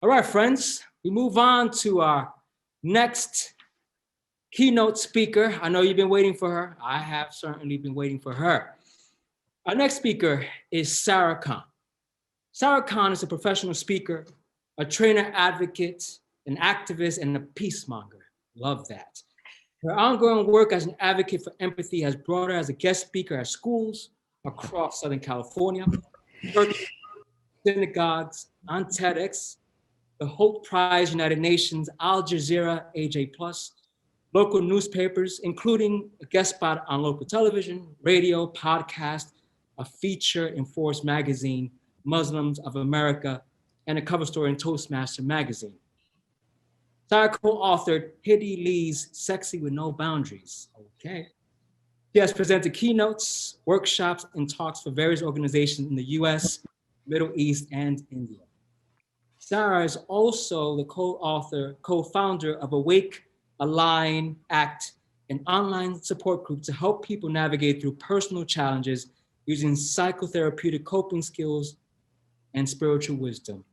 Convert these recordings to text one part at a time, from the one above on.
All right, friends, we move on to our next keynote speaker. I know you've been waiting for her. I have certainly been waiting for her. Our next speaker is Sarah Khan. Sarah Khan is a professional speaker, a trainer advocate, an activist, and a peacemonger. Love that. Her ongoing work as an advocate for empathy has brought her as a guest speaker at schools across Southern California, churches, synagogues, on TEDx, the Hope Prize, United Nations, Al Jazeera, AJ+, local newspapers, including a guest spot on local television, radio, podcast, a feature in Forbes magazine, Muslims of America, and a cover story in Toastmaster magazine. Sarah co-authored Hedy Lee's Sexy with No Boundaries. Okay. She has presented keynotes, workshops, and talks for various organizations in the US, Middle East, and India. Sarah is also the co-founder of Awake, Align, Act, an online support group to help people navigate through personal challenges using psychotherapeutic coping skills and spiritual wisdom.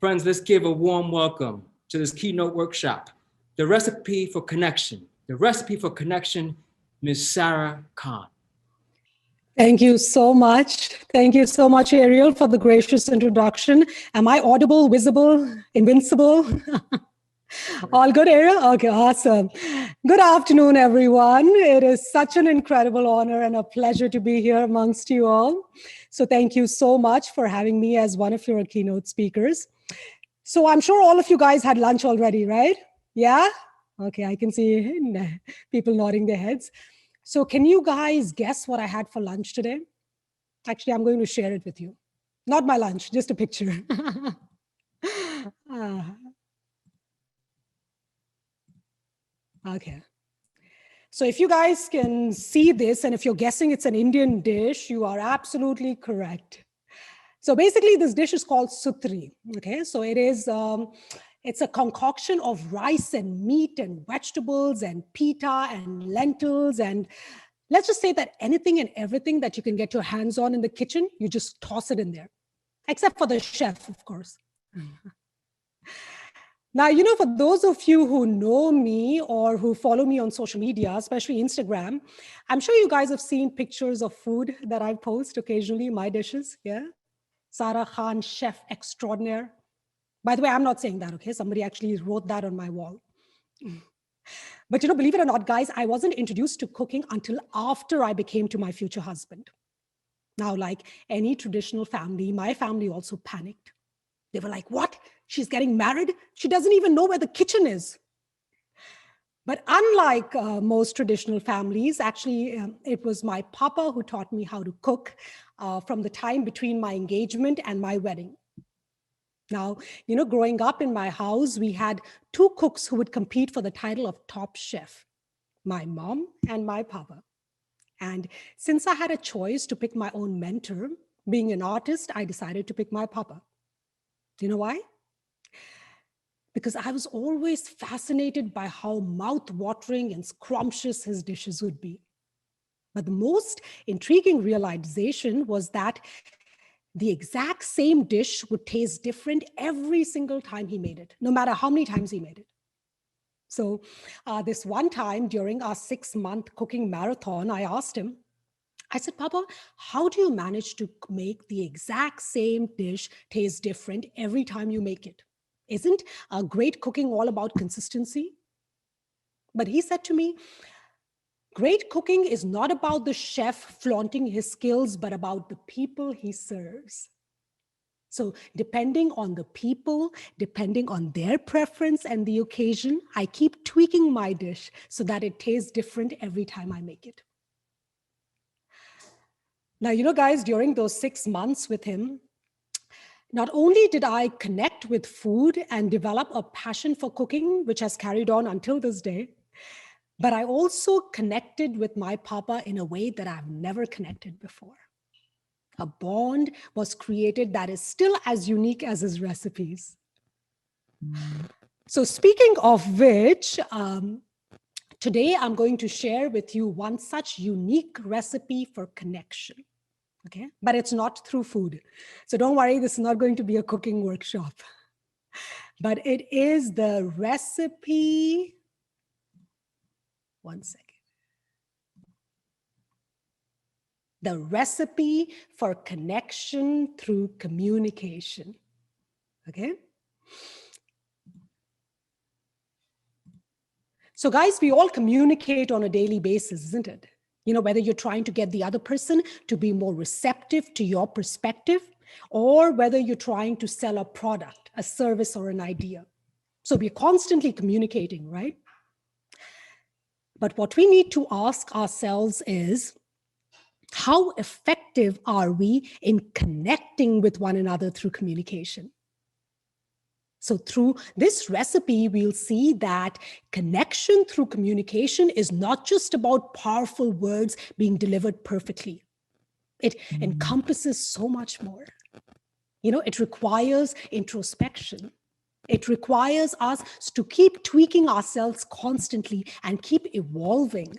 Friends, let's give a warm welcome to this keynote workshop, The Recipe for Connection. The Recipe for Connection, Ms. Sarah Khan. Thank you so much. Thank you so much, Ariel, for the gracious introduction. Am I audible, visible, invincible? All good, Ariel? Okay, awesome. Good afternoon, everyone. It is such an incredible honor and a pleasure to be here amongst you all. So thank you so much for having me as one of your keynote speakers. So I'm sure all of you guys had lunch already, right? Yeah? Okay, I can see people nodding their heads. So can you guys guess what I had for lunch today? Actually, I'm going to share it with you. Not my lunch, just a picture. Okay. So if you guys can see this, and if you're guessing it's an Indian dish, you are absolutely correct. So basically, this dish is called sutri. Okay, so it is, it's a concoction of rice and meat and vegetables and pita and lentils. And let's just say that anything and everything that you can get your hands on in the kitchen, you just toss it in there, except for the chef, of course. Now, you know, for those of you who know me or who follow me on social media, especially Instagram, I'm sure you guys have seen pictures of food that I post occasionally, my dishes, yeah? Sarah Khan, chef extraordinaire. By the way, I'm not saying that, okay? Somebody actually wrote that on my wall. But you know, believe it or not, guys, I wasn't introduced to cooking until after I became to my future husband. Now, like any traditional family, my family also panicked. They were like, what? She's getting married? She doesn't even know where the kitchen is. But unlike most traditional families, actually, it was my papa who taught me how to cook from the time between my engagement and my wedding. Now, you know, growing up in my house, we had two cooks who would compete for the title of top chef, my mom and my papa. And since I had a choice to pick my own mentor, being an artist, I decided to pick my papa. Do you know why? Because I was always fascinated by how mouth-watering and scrumptious his dishes would be. But the most intriguing realization was that the exact same dish would taste different every single time he made it, no matter how many times he made it. So this one time during our 6-month cooking marathon, I asked him, I said, Papa, how do you manage to make the exact same dish taste different every time you make it? Isn't great cooking all about consistency? But he said to me, great cooking is not about the chef flaunting his skills, but about the people he serves. So depending on the people, depending on their preference and the occasion, I keep tweaking my dish so that it tastes different every time I make it. Now, you know, guys, during those 6 months with him, not only did I connect with food and develop a passion for cooking, which has carried on until this day, but I also connected with my papa in a way that I've never connected before. A bond was created that is still as unique as his recipes. So speaking of which, today I'm going to share with you one such unique recipe for connection. Okay, but it's not through food. So don't worry, this is not going to be a cooking workshop. but it is the recipe. One second. The recipe for connection through communication. Okay. So guys, we all communicate on a daily basis, isn't it? You know, whether you're trying to get the other person to be more receptive to your perspective, or whether you're trying to sell a product, a service, or an idea. So we're constantly communicating, right? But what we need to ask ourselves is, how effective are we in connecting with one another through communication? So through this recipe, we'll see that connection through communication is not just about powerful words being delivered perfectly. It encompasses so much more. You know, it requires introspection. It requires us to keep tweaking ourselves constantly and keep evolving,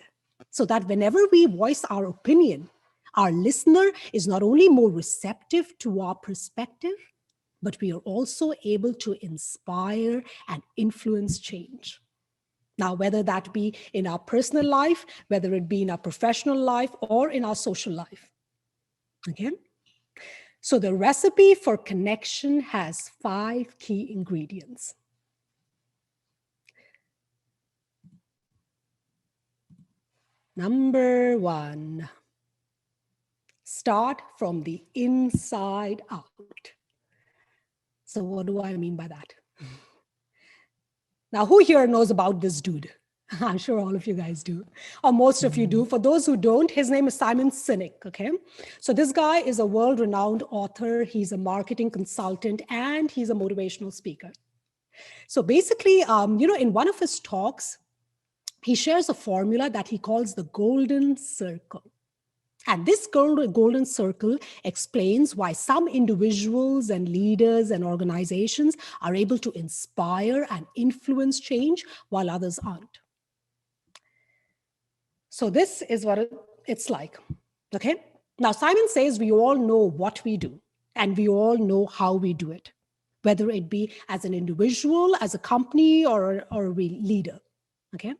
so that whenever we voice our opinion, our listener is not only more receptive to our perspective, but we are also able to inspire and influence change. Now, whether that be in our personal life, whether it be in our professional life, or in our social life. Okay? So the recipe for connection has 5 key ingredients. Number 1, start from the inside out. So what do I mean by that? Now, who here knows about this dude? I'm sure all of you guys do, or most of you do. For those who don't, his name is Simon Sinek, okay? So this guy is a world-renowned author. He's a marketing consultant, and he's a motivational speaker. So basically, in one of his talks, he shares a formula that he calls the golden circle. And this golden circle explains why some individuals and leaders and organizations are able to inspire and influence change while others aren't. So this is what it's like, okay? Now, Simon says we all know what we do, and we all know how we do it, whether it be as an individual, as a company, or a leader, okay?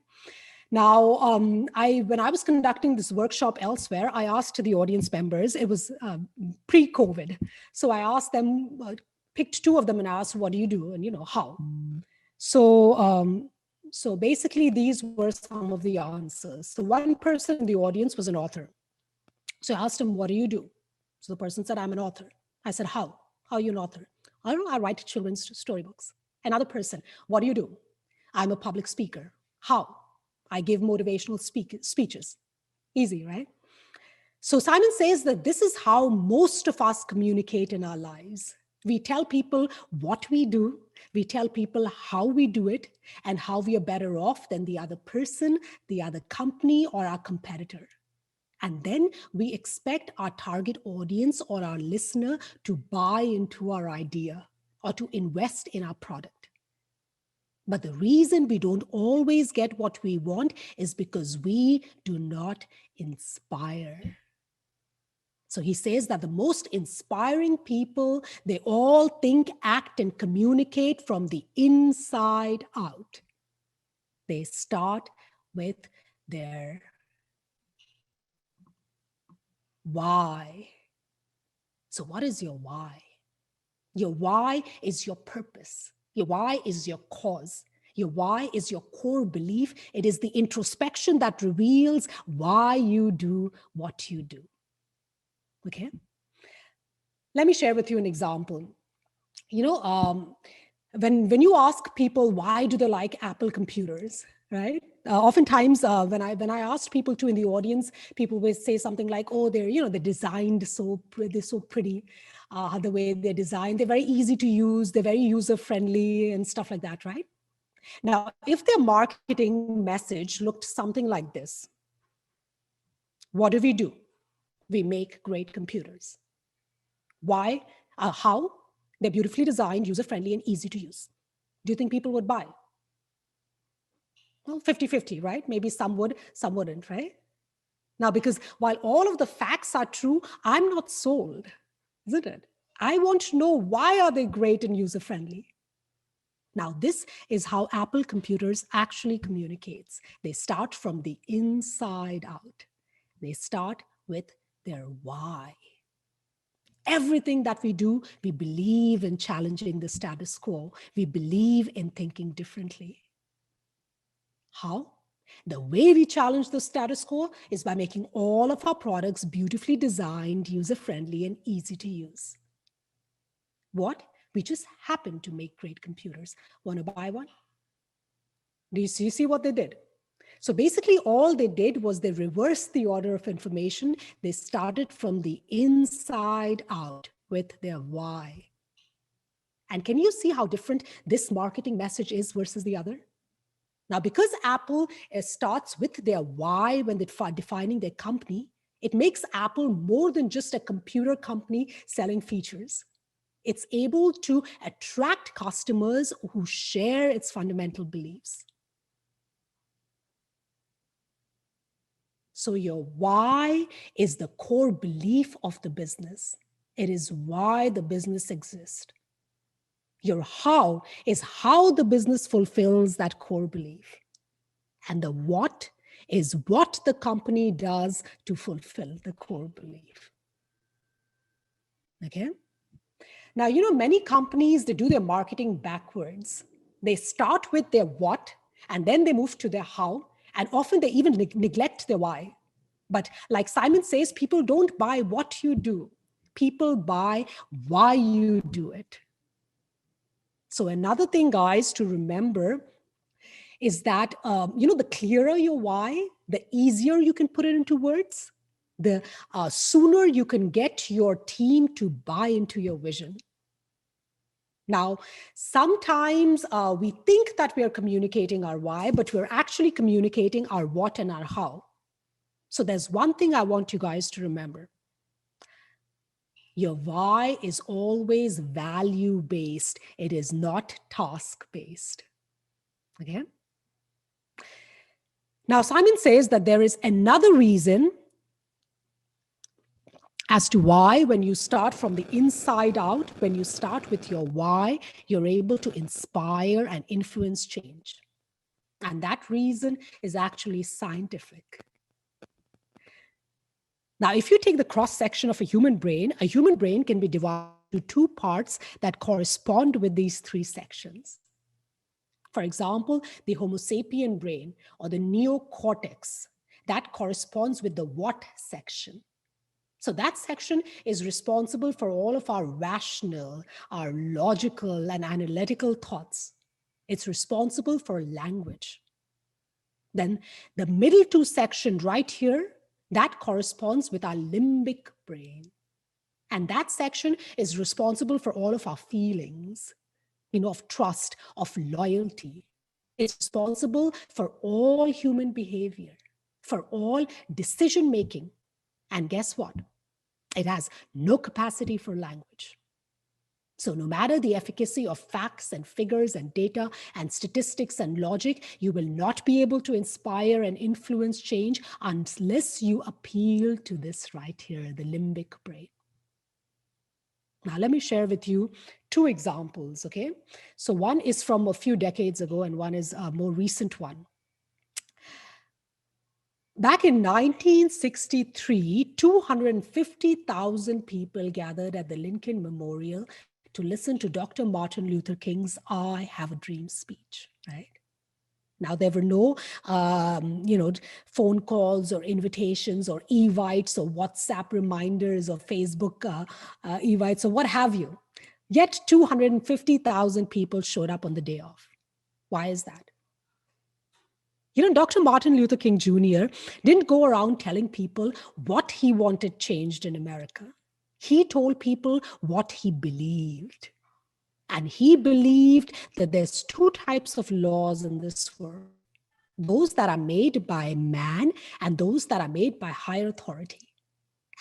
Now, when I was conducting this workshop elsewhere, I asked the audience members, it was pre-COVID. So I asked them, picked 2 of them and asked, what do you do? And, how? So basically, these were some of the answers. So one person in the audience was an author. So I asked him, what do you do? So the person said, I'm an author. I said, how? How are you an author? I don't know, I write children's storybooks. Another person, what do you do? I'm a public speaker. How? I give motivational speeches. Easy, right? So Simon says that this is how most of us communicate in our lives. We tell people what we do, we tell people how we do it, and how we are better off than the other person, the other company, or our competitor. And then we expect our target audience or our listener to buy into our idea or to invest in our product. But the reason we don't always get what we want is because we do not inspire. So he says that the most inspiring people, they all think, act, and communicate from the inside out. They start with their why. So what is your why? Your why is your purpose. Your why is your cause. Your why is your core belief. It is the introspection that reveals why you do what you do. Okay? Let me share with you an example. When you ask people why do they like Apple computers, right? Oftentimes, when I asked people to in the audience, people will say something like, "Oh, they're designed they're so pretty, the way they're designed. They're very easy to use. They're very user friendly and stuff like that, right?" Now, if their marketing message looked something like this, what do? We make great computers. Why? How? They're beautifully designed, user-friendly, and easy to use. Do you think people would buy? Well, 50-50, right? Maybe some would, some wouldn't, right? Now, because while all of the facts are true, I'm not sold, isn't it? I want to know, why are they great and user-friendly? Now, this is how Apple computers actually communicates. They start from the inside out. They start with their why. Everything that we do, we believe in challenging the status quo. We believe in thinking differently. How? The way we challenge the status quo is by making all of our products beautifully designed, user-friendly, and easy to use. What? We just happen to make great computers. Want to buy one? Do you see what they did? So basically, all they did was they reversed the order of information. They started from the inside out with their why. And can you see how different this marketing message is versus the other? Now, because Apple starts with their why when they're defining their company, it makes Apple more than just a computer company selling features. It's able to attract customers who share its fundamental beliefs. So your why is the core belief of the business. It is why the business exists. Your how is how the business fulfills that core belief. And the what is what the company does to fulfill the core belief. Okay? Now, many companies, they do their marketing backwards. They start with their what, and then they move to their how, and often they even neglect their why. But like Simon says, people don't buy what you do. People buy why you do it. So another thing, guys, to remember is that, the clearer your why, the easier you can put it into words, the sooner you can get your team to buy into your vision. Now, sometimes we think that we are communicating our why, but we're actually communicating our what and our how. So there's one thing I want you guys to remember. Your why is always value-based. It is not task-based. Okay? Now, Simon says that there is another reason as to why, when you start from the inside out, when you start with your why, you're able to inspire and influence change. And that reason is actually scientific. Now, if you take the cross-section of a human brain can be divided into two parts that correspond with these three sections. For example, the Homo sapien brain or the neocortex, that corresponds with the what section. So that section is responsible for all of our rational, our logical and analytical thoughts. It's responsible for language. Then the middle two section right here, that corresponds with our limbic brain. And that section is responsible for all of our feelings, of trust, of loyalty. It's responsible for all human behavior, for all decision making. And guess what? It has no capacity for language. So no matter the efficacy of facts and figures and data and statistics and logic, you will not be able to inspire and influence change unless you appeal to this right here, the limbic brain. Now, let me share with you two examples, okay? So one is from a few decades ago and one is a more recent one. Back in 1963, 250,000 people gathered at the Lincoln Memorial to listen to Dr. Martin Luther King's I Have a Dream speech, right? Now, there were no, phone calls or invitations or evites or WhatsApp reminders or Facebook evites or what have you. Yet 250,000 people showed up on the day of. Why is that? Dr. Martin Luther King Jr. didn't go around telling people what he wanted changed in America. He told people what he believed. And he believed that there's two types of laws in this world. Those that are made by man and those that are made by higher authority.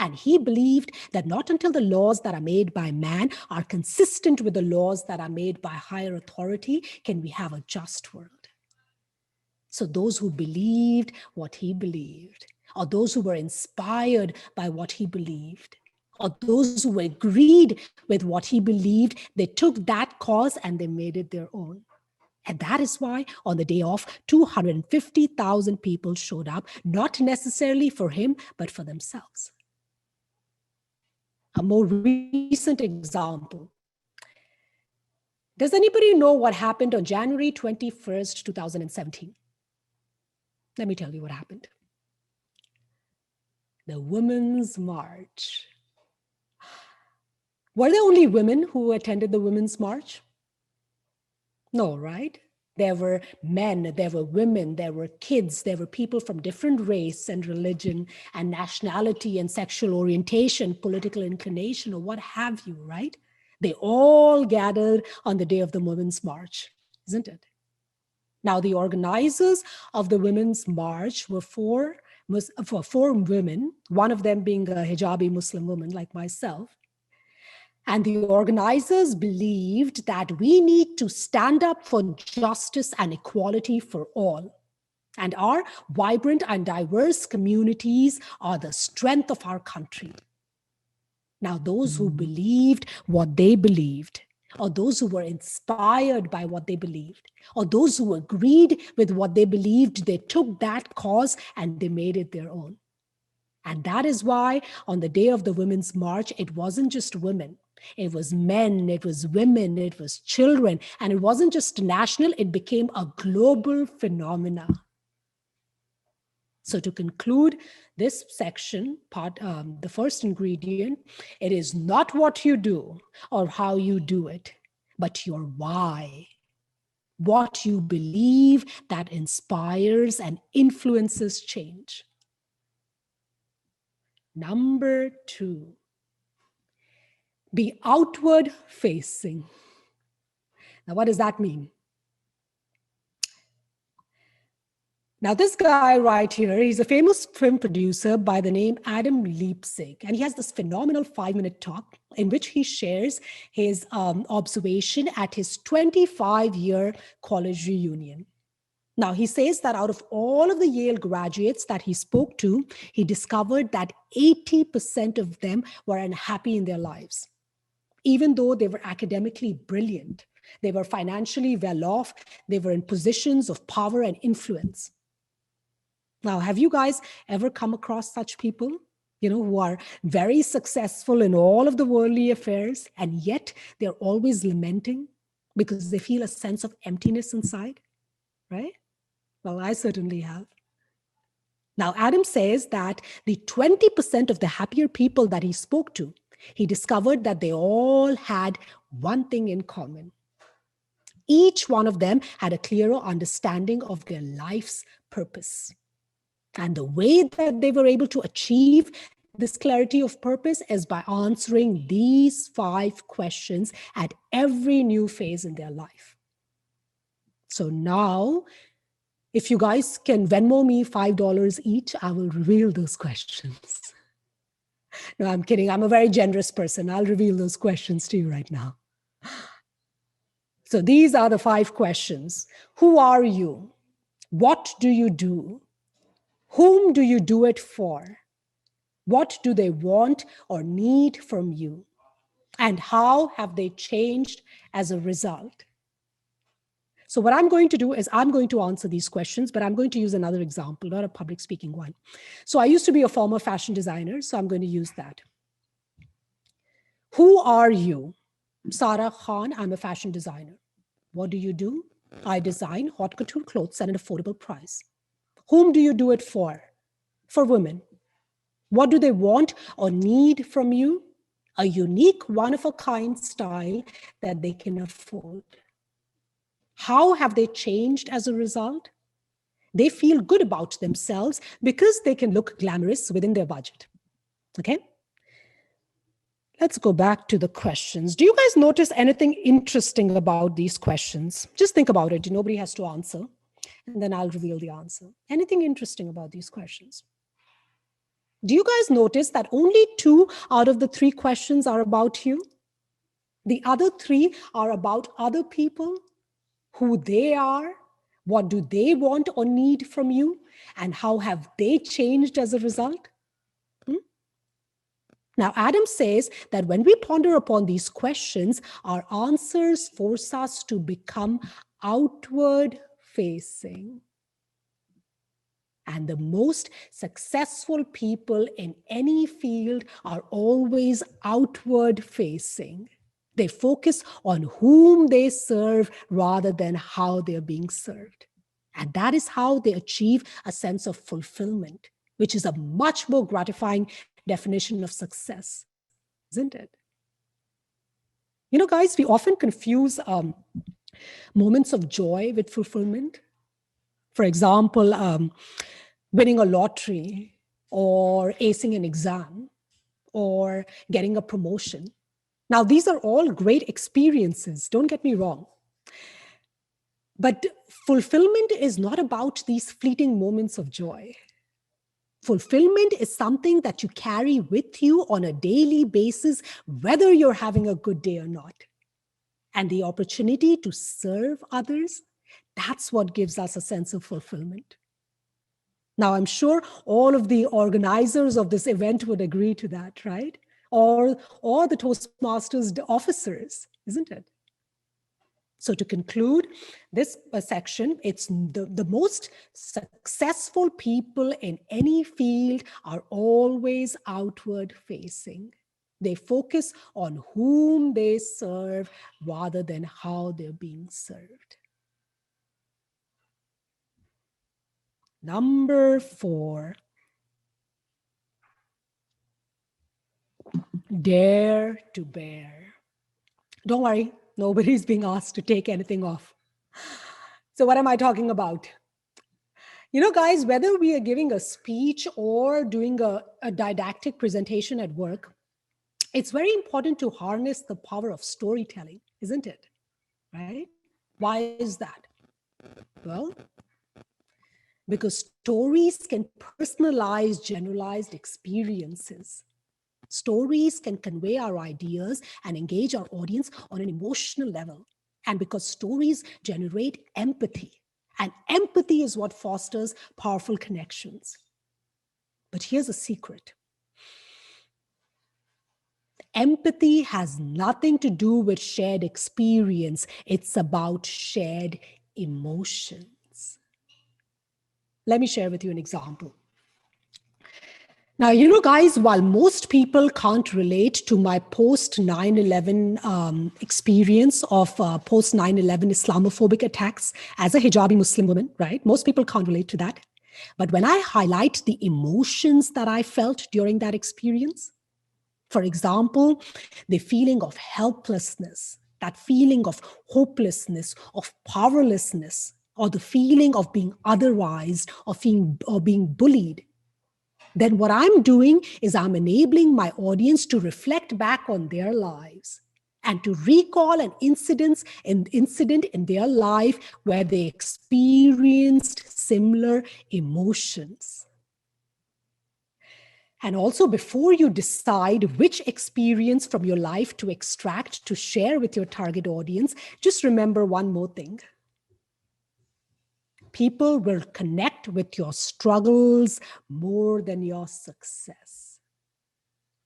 And he believed that not until the laws that are made by man are consistent with the laws that are made by higher authority can we have a just world. So those who believed what he believed, or those who were inspired by what he believed, or those who agreed with what he believed, they took that cause and they made it their own. And that is why on the day off, 250,000 people showed up, not necessarily for him, but for themselves. A more recent example. Does anybody know what happened on January 21st, 2017? Let me tell you what happened. The Women's March. Were there only women who attended the Women's March? No, right? There were men, there were women, there were kids, there were people from different race and religion and nationality and sexual orientation, political inclination, or what have you, right? They all gathered on the day of the Women's March, isn't it? Now, the organizers of the Women's March were four women, one of them being a hijabi Muslim woman like myself. And the organizers believed that we need to stand up for justice and equality for all. And our vibrant and diverse communities are the strength of our country. Now, those who believed what they believed, or those who were inspired by what they believed, or those who agreed with what they believed, they took that cause and they made it their own. And that is why on the day of the Women's March, it wasn't just women. It was men, it was women, it was children. And it wasn't just national, it became a global phenomena. So to conclude this section, the first ingredient, it is not what you do or how you do it, but your why. What you believe that inspires and influences change. Number 2, be outward facing. Now, what does that mean? Now, this guy right here, he's a famous film producer by the name Adam Leipzig, and he has this phenomenal 5-minute talk in which he shares his observation at his 25-year college reunion. Now, he says that out of all of the Yale graduates that he spoke to, he discovered that 80% of them were unhappy in their lives. Even though they were academically brilliant, they were financially well off, they were in positions of power and influence. Now, have you guys ever come across such people, who are very successful in all of the worldly affairs, and yet they're always lamenting because they feel a sense of emptiness inside, right? Well, I certainly have. Now, Adam says that the 20% of the happier people that he spoke to, he discovered that they all had one thing in common. Each one of them had a clearer understanding of their life's purpose. And the way that they were able to achieve this clarity of purpose is by answering these 5 questions at every new phase in their life. So now, if you guys can Venmo me $5 each, I will reveal those questions. No, I'm kidding. I'm a very generous person. I'll reveal those questions to you right now. So these are the 5 questions. Who are you? What do you do? Whom do you do it for? What do they want or need from you? And how have they changed as a result? So what I'm going to do is I'm going to answer these questions, but I'm going to use another example, not a public speaking one. So I used to be a former fashion designer, so I'm going to use that. Who are you? Sarah Khan, I'm a fashion designer. What do you do? I design haute couture clothes at an affordable price. Whom do you do it for? For women. What do they want or need from you? A unique, one-of-a-kind style that they can afford. How have they changed as a result? They feel good about themselves because they can look glamorous within their budget. Okay? Let's go back to the questions. Do you guys notice anything interesting about these questions? Just think about it. Nobody has to answer. And then I'll reveal the answer. Anything interesting about these questions? Do you guys notice that only 2 out of the 3 questions are about you? The other 3 are about other people, who they are, what do they want or need from you, and how have they changed as a result? Now, Adam says that when we ponder upon these questions, our answers force us to become outward facing. And the most successful people in any field are always outward facing. They focus on whom they serve rather than how they're being served. And that is how they achieve a sense of fulfillment, which is a much more gratifying definition of success, isn't it? Guys, we often confuse moments of joy with fulfillment. For example, winning a lottery or acing an exam or getting a promotion. Now, these are all great experiences, don't get me wrong. But fulfillment is not about these fleeting moments of joy. Fulfillment is something that you carry with you on a daily basis, whether you're having a good day or not. And the opportunity to serve others, that's what gives us a sense of fulfillment. Now, I'm sure all of the organizers of this event would agree to that, right? Or the Toastmasters officers, isn't it? So to conclude this section, it's the most successful people in any field are always outward facing. They focus on whom they serve rather than how they're being served. Number 4, dare to bear. Don't worry, nobody's being asked to take anything off. So what am I talking about? Guys, whether we are giving a speech or doing a didactic presentation at work, it's very important to harness the power of storytelling, isn't it? Right? Why is that? Well, because stories can personalize generalized experiences. Stories can convey our ideas and engage our audience on an emotional level. And because stories generate empathy, and empathy is what fosters powerful connections. But here's a secret. Empathy has nothing to do with shared experience. It's about shared emotions. Let me share with you an example. Now, guys, while most people can't relate to my post 9/11 experience of post 9/11 Islamophobic attacks as a hijabi Muslim woman, right? Most people can't relate to that. But when I highlight the emotions that I felt during that experience, for example, the feeling of helplessness, that feeling of hopelessness, of powerlessness, or the feeling of being otherized or being bullied, then what I'm doing is I'm enabling my audience to reflect back on their lives and to recall an incident in their life where they experienced similar emotions. And also, before you decide which experience from your life to extract to share with your target audience, just remember one more thing. People will connect with your struggles more than your success.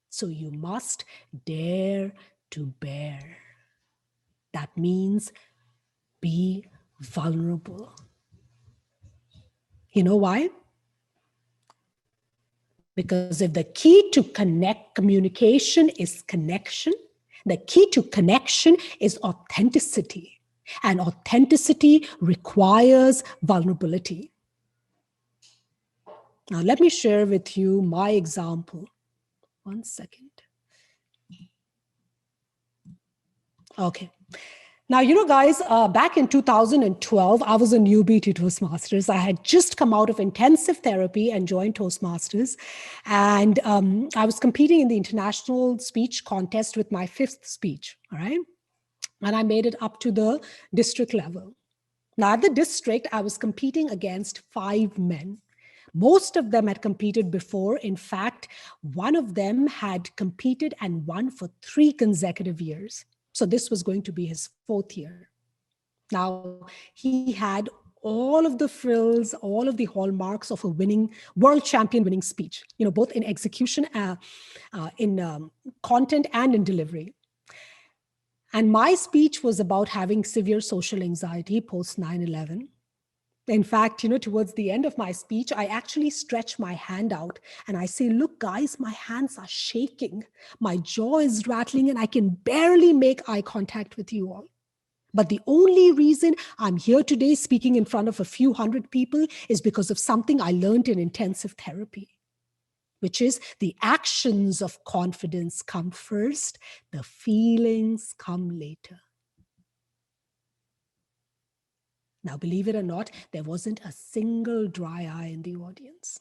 So you must dare to bear. That means be vulnerable. You know why? Because if the key to communication is connection, the key to connection is authenticity. And authenticity requires vulnerability. Now, let me share with you my example. 1 second. Okay. Now, guys, back in 2012, I was a newbie to Toastmasters. I had just come out of intensive therapy and joined Toastmasters. And I was competing in the international speech contest with my 5th speech, all right? And I made it up to the district level. Now, at the district, I was competing against 5 men. Most of them had competed before. In fact, one of them had competed and won for 3 consecutive years. So this was going to be his 4th year. Now, he had all of the frills, all of the hallmarks of a world champion winning speech, both in execution, in content and in delivery. And my speech was about having severe social anxiety post 9/11. In fact, towards the end of my speech, I actually stretch my hand out and I say, look, guys, my hands are shaking. My jaw is rattling and I can barely make eye contact with you all. But the only reason I'm here today speaking in front of a few hundred people is because of something I learned in intensive therapy, which is the actions of confidence come first, the feelings come later. Now, believe it or not, there wasn't a single dry eye in the audience.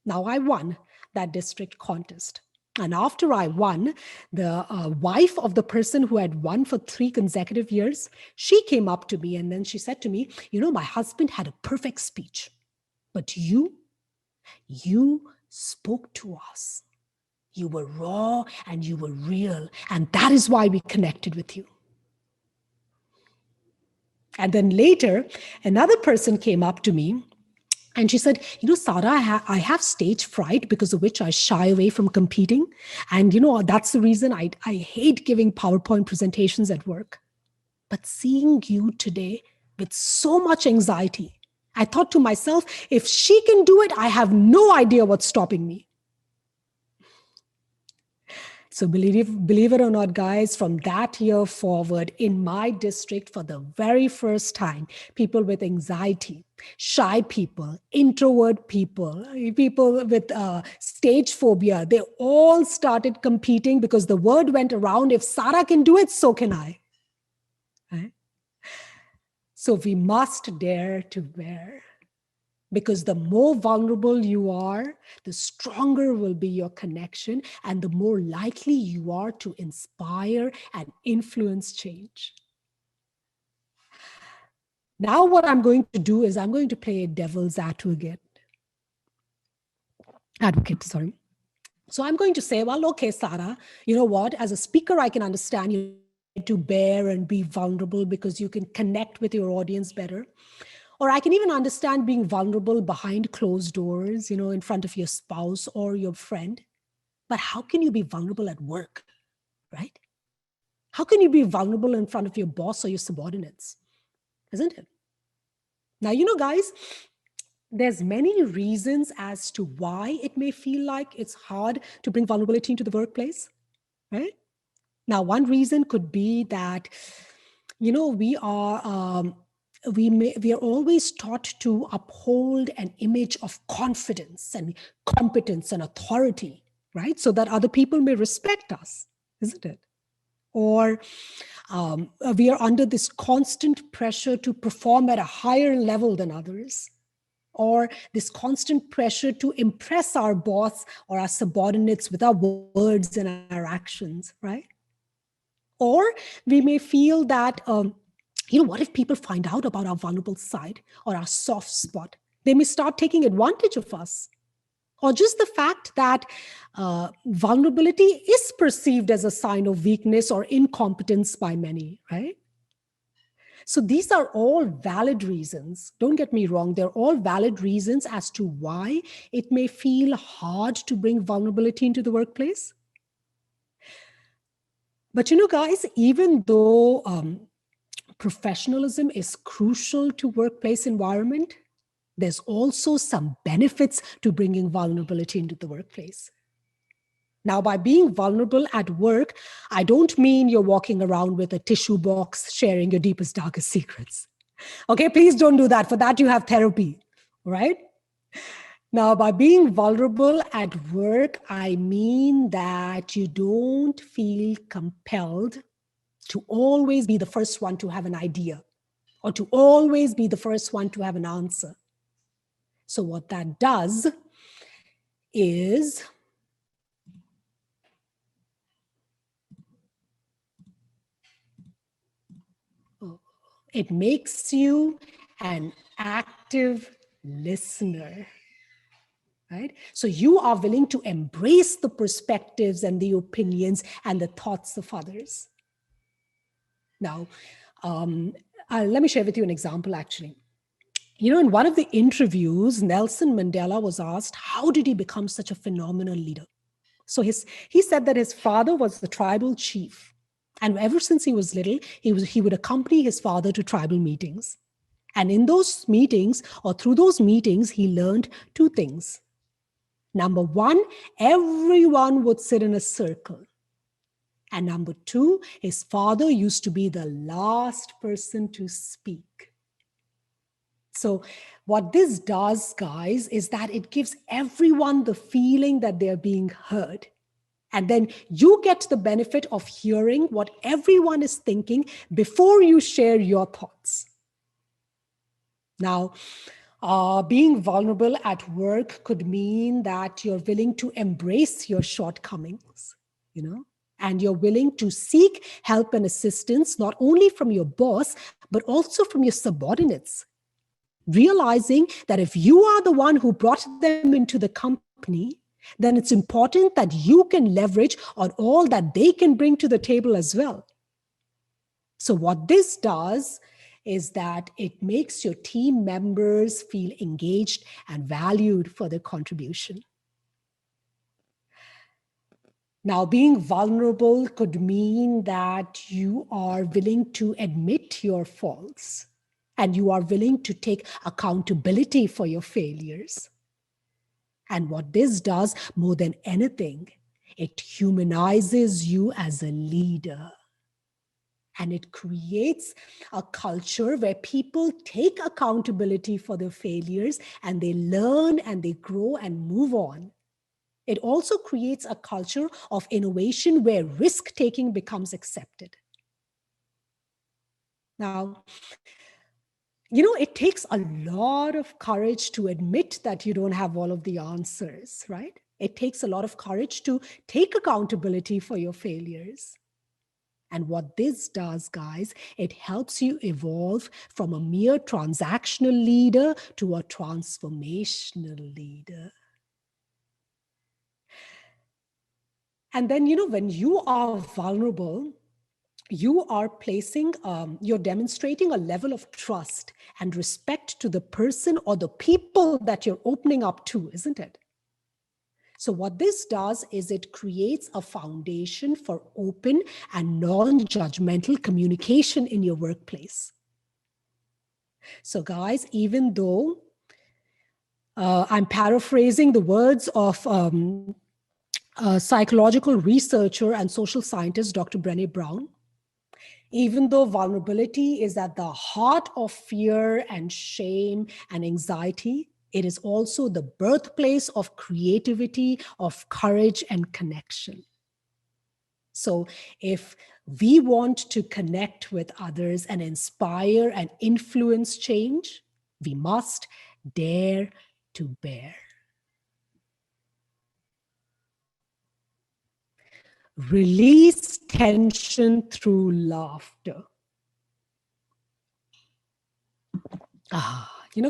Now, I won that district contest. And after I won, the wife of the person who had won for 3 consecutive years, she came up to me and then she said to me, my husband had a perfect speech, but you spoke to us. You were raw and you were real. And that is why we connected with you. And then later, another person came up to me and she said, Sara, I have stage fright because of which I shy away from competing. And, that's the reason I hate giving PowerPoint presentations at work. But seeing you today with so much anxiety, I thought to myself, if she can do it, I have no idea what's stopping me. So believe it or not, guys, from that year forward in my district, for the very first time, people with anxiety, shy people, introvert people, people with stage phobia, they all started competing because the word went around, if Sara can do it, so can I. Right? So we must dare to bear. Because the more vulnerable you are, the stronger will be your connection and the more likely you are to inspire and influence change. Now what I'm going to do is I'm going to play a devil's advocate. So I'm going to say, well, okay, Sara, you know what? As a speaker, I can understand you to bear and be vulnerable because you can connect with your audience better. Or I can even understand being vulnerable behind closed doors, in front of your spouse or your friend. But how can you be vulnerable at work, right? How can you be vulnerable in front of your boss or your subordinates? Isn't it? Now, guys, there's many reasons as to why it may feel like it's hard to bring vulnerability into the workplace, right? Now, one reason could be that, we are always taught to uphold an image of confidence and competence and authority, right? So that other people may respect us, isn't it? Or we are under this constant pressure to perform at a higher level than others, or this constant pressure to impress our boss or our subordinates with our words and our actions, right? Or we may feel that, what if people find out about our vulnerable side or our soft spot? They may start taking advantage of us. Or just the fact that vulnerability is perceived as a sign of weakness or incompetence by many, right? So these are all valid reasons. Don't get me wrong. They're all valid reasons as to why it may feel hard to bring vulnerability into the workplace. But guys, even though professionalism is crucial to workplace environment, there's also some benefits to bringing vulnerability into the workplace. Now, by being vulnerable at work, I don't mean you're walking around with a tissue box sharing your deepest, darkest secrets. Okay, please don't do that. For that, you have therapy, right? Now, by being vulnerable at work, I mean that you don't feel compelled to always be the first one to have an idea or to always be the first one to have an answer. So what that does is it makes you an active listener, right? So you are willing to embrace the perspectives and the opinions and the thoughts of others. Now, let me share with you an example, actually. In one of the interviews, Nelson Mandela was asked, how did he become such a phenomenal leader? So he said that his father was the tribal chief. And ever since he was little, he would accompany his father to tribal meetings. And in those meetings, or through those meetings, he learned two things. Number one, everyone would sit in a circle. And number two, his father used to be the last person to speak. So, what this does, guys, is that it gives everyone the feeling that they're being heard. And then you get the benefit of hearing what everyone is thinking before you share your thoughts. Now, being vulnerable at work could mean that you're willing to embrace your shortcomings, and you're willing to seek help and assistance, not only from your boss, but also from your subordinates. Realizing that if you are the one who brought them into the company, then it's important that you can leverage on all that they can bring to the table as well. So what this does is that it makes your team members feel engaged and valued for their contribution. Now, being vulnerable could mean that you are willing to admit your faults and you are willing to take accountability for your failures. And what this does more than anything, it humanizes you as a leader. And it creates a culture where people take accountability for their failures and they learn and they grow and move on. It also creates a culture of innovation where risk-taking becomes accepted. Now, it takes a lot of courage to admit that you don't have all of the answers, right? It takes a lot of courage to take accountability for your failures. And what this does, guys, it helps you evolve from a mere transactional leader to a transformational leader. And then, when you are vulnerable, you are you're demonstrating a level of trust and respect to the person or the people that you're opening up to, isn't it? So what this does is it creates a foundation for open and non-judgmental communication in your workplace. So guys, even though I'm paraphrasing the words of a psychological researcher and social scientist, Dr. Brené Brown, even though vulnerability is at the heart of fear and shame and anxiety, it is also the birthplace of creativity, of courage and connection. So if we want to connect with others and inspire and influence change, we must dare to bear. Release tension through laughter.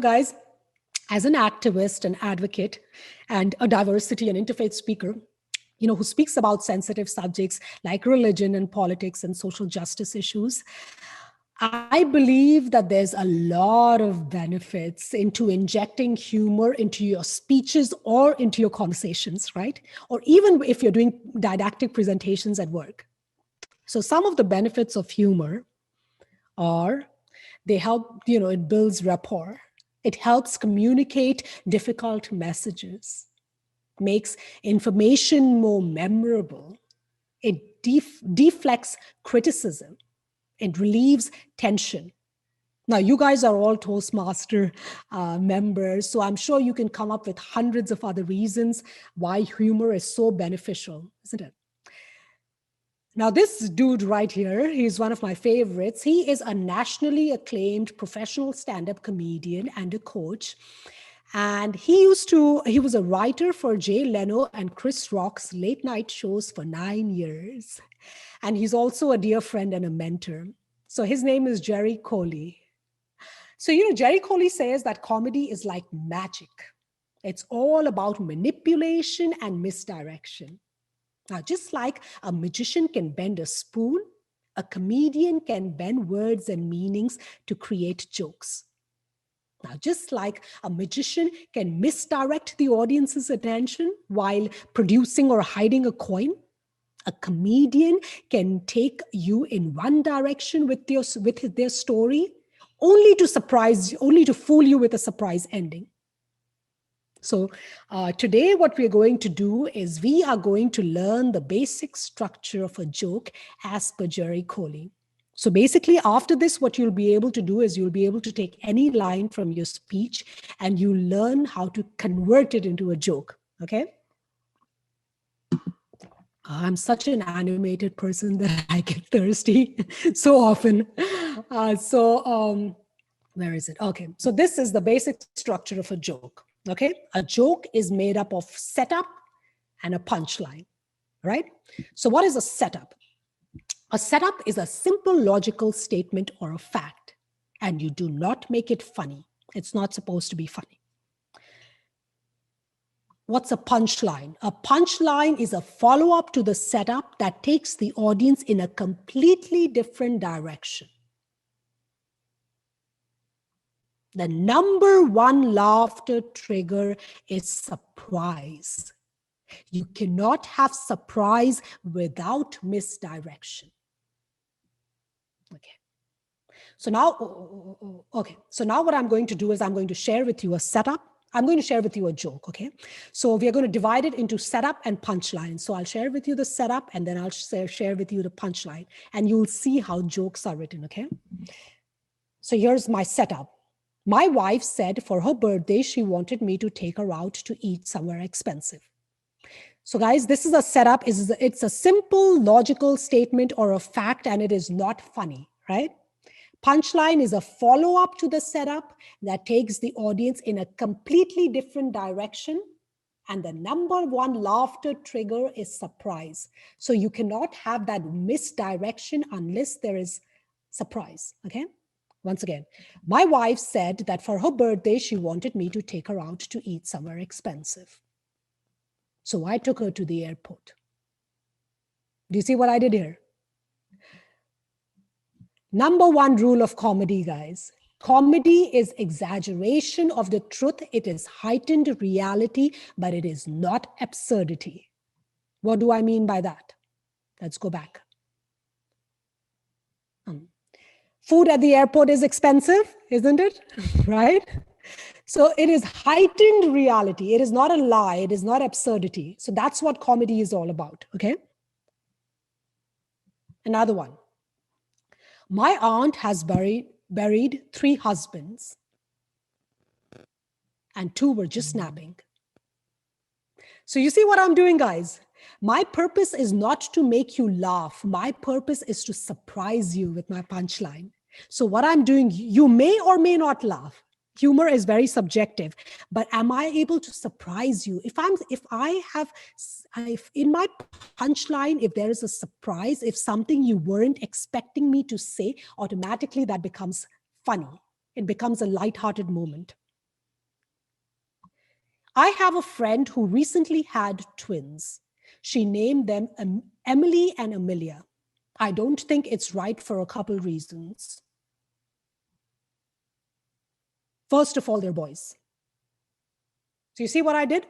Guys, as an activist, an advocate, and a diversity and interfaith speaker, who speaks about sensitive subjects like religion and politics and social justice issues, I believe that there's a lot of benefits into injecting humor into your speeches or into your conversations, right? Or even if you're doing didactic presentations at work. So some of the benefits of humor are they help, it builds rapport. It helps communicate difficult messages, makes information more memorable. It deflects criticism. It relieves tension. Now, you guys are all Toastmaster members, so I'm sure you can come up with hundreds of other reasons why humor is so beneficial, isn't it? Now, this dude right here, he's one of my favorites. He is a nationally acclaimed professional stand-up comedian and a coach. And he was a writer for Jay Leno and Chris Rock's late night shows for 9 years. And he's also a dear friend and a mentor. So his name is Jerry Coley. So, Jerry Coley says that comedy is like magic. It's all about manipulation and misdirection. Now, just like a magician can bend a spoon, a comedian can bend words and meanings to create jokes. Now, just like a magician can misdirect the audience's attention while producing or hiding a coin, A comedian can take you in one direction with their story, only to fool you with a surprise ending. So today what we're going to do is we are going to learn the basic structure of a joke as per Jerry Coley. So basically after this, what you'll be able to do is you'll be able to take any line from your speech and you learn how to convert it into a joke. Okay. I'm such an animated person that I get thirsty so often. Where is it? Okay, so this is the basic structure of a joke. Okay, a joke is made up of setup and a punchline, right? So what is a setup? A setup is a simple logical statement or a fact, and you do not make it funny. It's not supposed to be funny. What's a punchline? A punchline is a follow-up to the setup that takes the audience in a completely different direction. The number one laughter trigger is surprise. You cannot have surprise without misdirection. Okay. So now what I'm going to do is I'm going to share with you a setup. I'm going to share with you a joke, okay? So we are going to divide it into setup and punchline. So I'll share with you the setup and then I'll share with you the punchline and you'll see how jokes are written, okay? So here's my setup. My wife said for her birthday, she wanted me to take her out to eat somewhere expensive. So guys, this is a setup. It's a simple logical statement or a fact and it is not funny, right? Punchline is a follow-up to the setup that takes the audience in a completely different direction. And the number one laughter trigger is surprise. So you cannot have that misdirection unless there is surprise, okay? Once again, my wife said that for her birthday, she wanted me to take her out to eat somewhere expensive. So I took her to the airport. Do you see what I did here? Number one rule of comedy, guys. Comedy is exaggeration of the truth. It is heightened reality, but it is not absurdity. What do I mean by that? Let's go back. Food at the airport is expensive, isn't it? Right? So it is heightened reality. It is not a lie. It is not absurdity. So that's what comedy is all about, okay? Another one. My aunt has buried 3 husbands and 2 were just napping. So you see what I'm doing, guys? My purpose is not to make you laugh. My purpose is to surprise you with my punchline. So what I'm doing, you may or may not laugh. Humor is very subjective, but am I able to surprise you? If in my punchline, if there is a surprise, if something you weren't expecting me to say, automatically that becomes funny. It becomes a lighthearted moment. I have a friend who recently had twins. She named them Emily and Amelia. I don't think it's right for a couple reasons. First of all, they're boys. So you see what I did?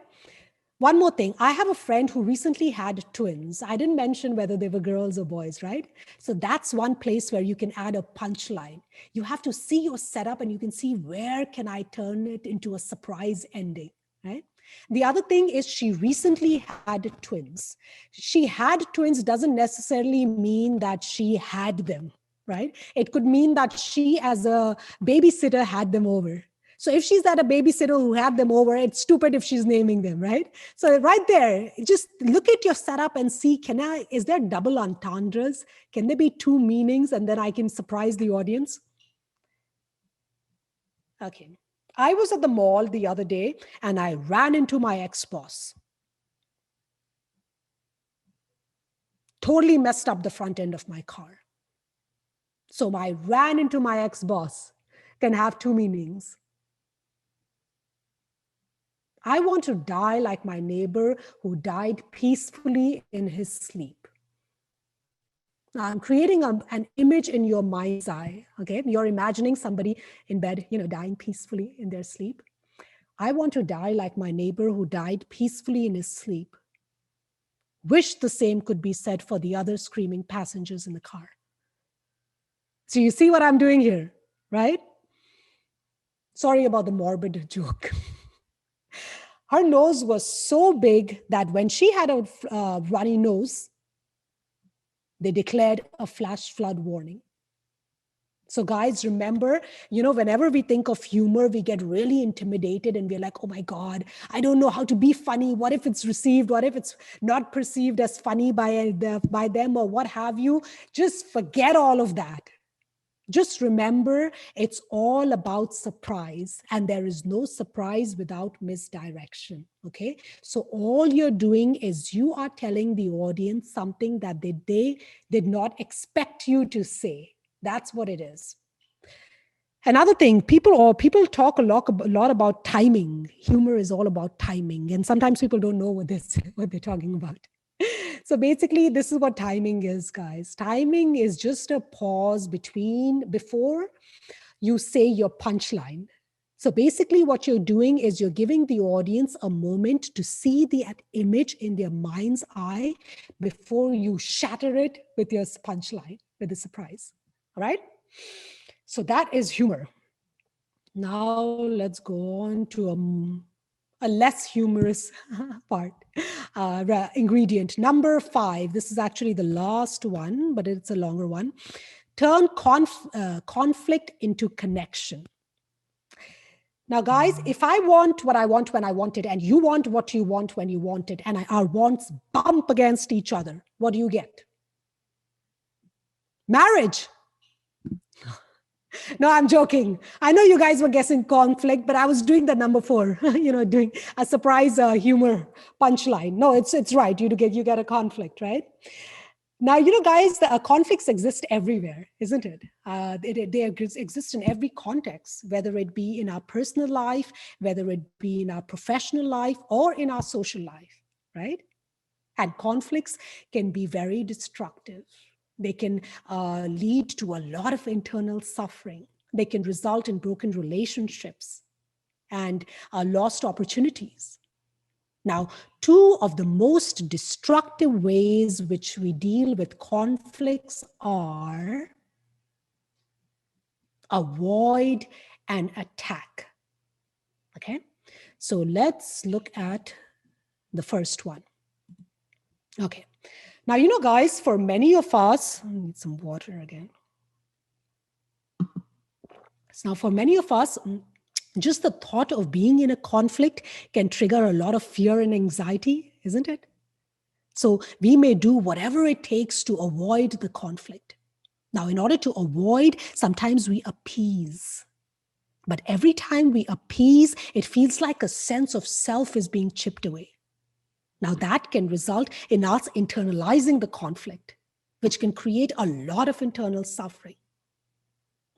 One more thing. I have a friend who recently had twins. I didn't mention whether they were girls or boys, right? So that's one place where you can add a punchline. You have to see your setup and you can see where can I turn it into a surprise ending, right? The other thing is she recently had twins. She had twins doesn't necessarily mean that she had them, right? It could mean that she as a babysitter had them over. So if she's at a babysitter who had them over, it's stupid if she's naming them, right? So right there, just look at your setup and see, is there double entendres? Can there be 2 meanings and then I can surprise the audience? Okay. I was at the mall the other day and I ran into my ex-boss. Totally messed up the front end of my car. So I ran into my ex-boss can have 2 meanings. I want to die like my neighbor who died peacefully in his sleep. Now I'm creating an image in your mind's eye, okay? You're imagining somebody in bed, dying peacefully in their sleep. I want to die like my neighbor who died peacefully in his sleep. Wish the same could be said for the other screaming passengers in the car. So you see what I'm doing here, right? Sorry about the morbid joke. Her nose was so big that when she had a runny nose, they declared a flash flood warning. So guys, remember, whenever we think of humor, we get really intimidated and we're like, oh my God, I don't know how to be funny. What if it's received? What if it's not perceived as funny by them or what have you? Just forget all of that. Just remember, it's all about surprise, and there is no surprise without misdirection, okay? So all you're doing is you are telling the audience something that they did not expect you to say. That's what it is. Another thing, people talk a lot about timing. Humor is all about timing, and sometimes people don't know what they're talking about. So basically, this is what timing is, guys. Timing is just a pause before you say your punchline. So basically, what you're doing is you're giving the audience a moment to see that image in their mind's eye before you shatter it with your punchline, with a surprise. All right? So that is humor. Now let's go on to a less humorous part, ingredient. Number 5, this is actually the last one, but it's a longer one. Turn conflict into connection. Now, guys, if I want what I want when I want it, and you want what you want when you want it, and our wants bump against each other, what do you get? Marriage. No, I'm joking. I know you guys were guessing conflict, but I was doing the number 4, doing a surprise humor punchline. No, it's right. You get a conflict, right? Now, guys, the conflicts exist everywhere, isn't it? They exist in every context, whether it be in our personal life, whether it be in our professional life, or in our social life, right? And conflicts can be very destructive. They can lead to a lot of internal suffering. They can result in broken relationships and lost opportunities. Now, 2 of the most destructive ways which we deal with conflicts are avoid and attack. Okay, so let's look at the first one. Okay. Now, guys, for many of us, I need some water again. So now, for many of us, just the thought of being in a conflict can trigger a lot of fear and anxiety, isn't it? So we may do whatever it takes to avoid the conflict. Now, in order to avoid, sometimes we appease. But every time we appease, it feels like a sense of self is being chipped away. Now, that can result in us internalizing the conflict, which can create a lot of internal suffering.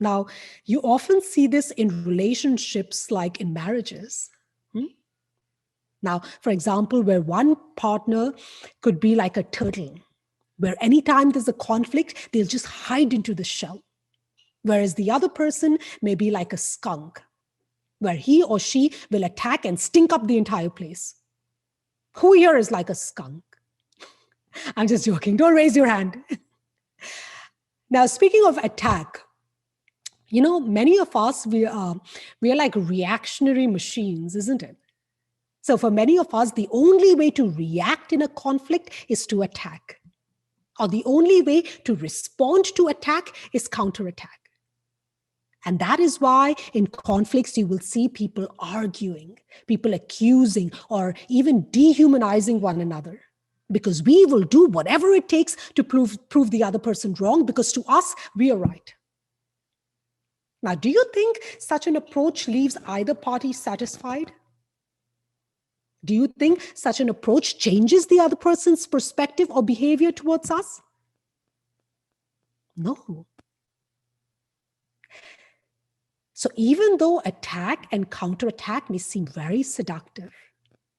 Now, you often see this in relationships like in marriages. Now, for example, where one partner could be like a turtle, where anytime there's a conflict, they'll just hide into the shell. Whereas the other person may be like a skunk, where he or she will attack and stink up the entire place. Who here is like a skunk? I'm just joking. Don't raise your hand. Now, speaking of attack, many of us, we are like reactionary machines, isn't it? So for many of us, the only way to react in a conflict is to attack. Or the only way to respond to attack is counterattack. And that is why in conflicts, you will see people arguing, people accusing, or even dehumanizing one another. Because we will do whatever it takes to prove the other person wrong, because to us, we are right. Now, do you think such an approach leaves either party satisfied? Do you think such an approach changes the other person's perspective or behavior towards us? No. So even though attack and counterattack may seem very seductive,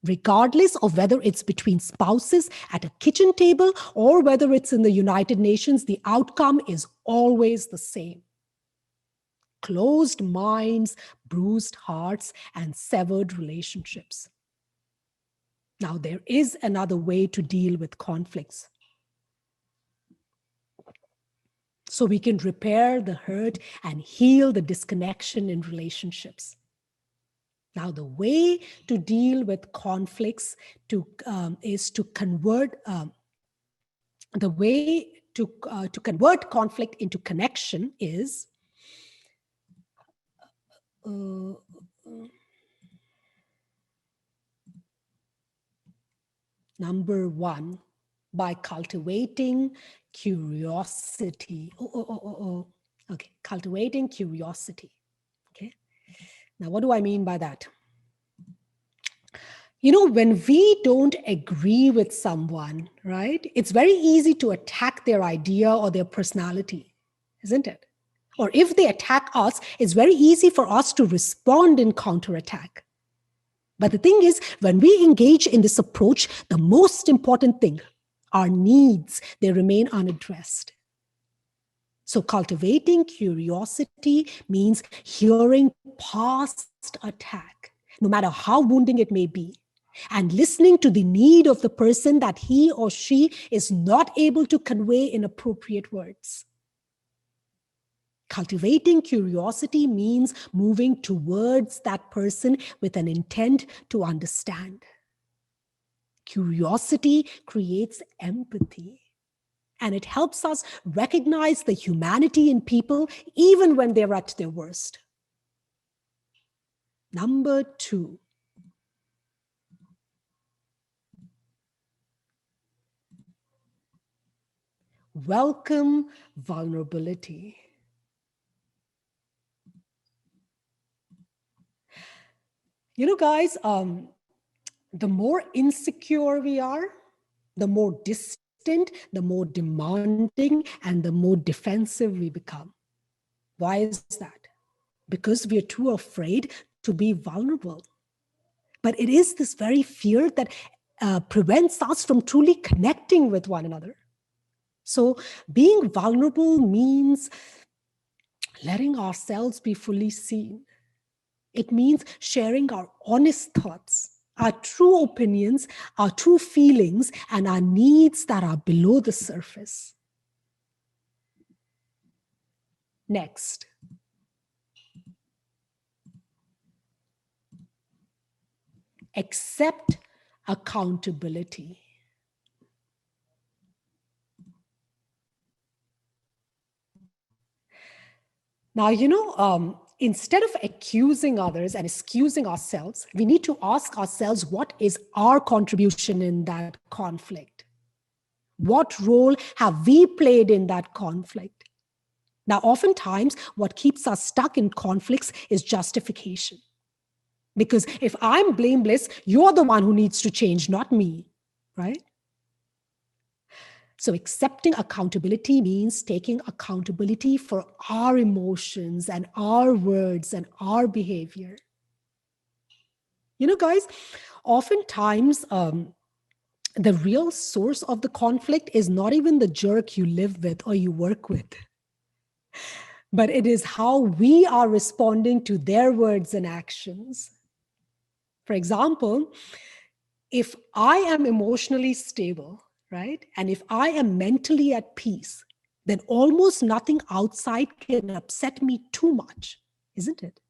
regardless of whether it's between spouses at a kitchen table or whether it's in the United Nations, the outcome is always the same. Closed minds, bruised hearts, and severed relationships. Now, there is another way to deal with conflicts. So we can repair the hurt and heal the disconnection in relationships. Now, the way to deal with conflicts is to convert the way to convert conflict into connection is number one, by cultivating curiosity. Okay, cultivating curiosity. Okay. Now, what do I mean by that? You know, when we don't agree with someone, right, it's very easy to attack their idea or their personality, isn't it? Or if they attack us, it's very easy for us to respond in counterattack. But the thing is, when we engage in this approach, the most important thing, our needs, they remain unaddressed. So cultivating curiosity means hearing past attack, no matter how wounding it may be, and listening to the need of the person that he or she is not able to convey in appropriate words. Cultivating curiosity means moving towards that person with an intent to understand. Curiosity creates empathy, and it helps us recognize the humanity in people even when they're at their worst. Number two, welcome vulnerability. You know, guys, the more insecure we are, the more distant, the more demanding, and the more defensive we become. Why is that? Because we are too afraid to be vulnerable. But it is this very fear that prevents us from truly connecting with one another. So being vulnerable means letting ourselves be fully seen. It means sharing our honest thoughts, our true opinions, our true feelings, and our needs that are below the surface. Next, accept accountability. Now, instead of accusing others and excusing ourselves, we need to ask ourselves, what is our contribution in that conflict? What role have we played in that conflict? Now, oftentimes, what keeps us stuck in conflicts is justification. Because if I'm blameless, you're the one who needs to change, not me, right? So accepting accountability means taking accountability for our emotions and our words and our behavior. You know, guys, oftentimes the real source of the conflict is not even the jerk you live with or you work with, but it is how we are responding to their words and actions. For example, if I am emotionally stable, right, and if I am mentally at peace, then almost nothing outside can upset me too much, isn't it?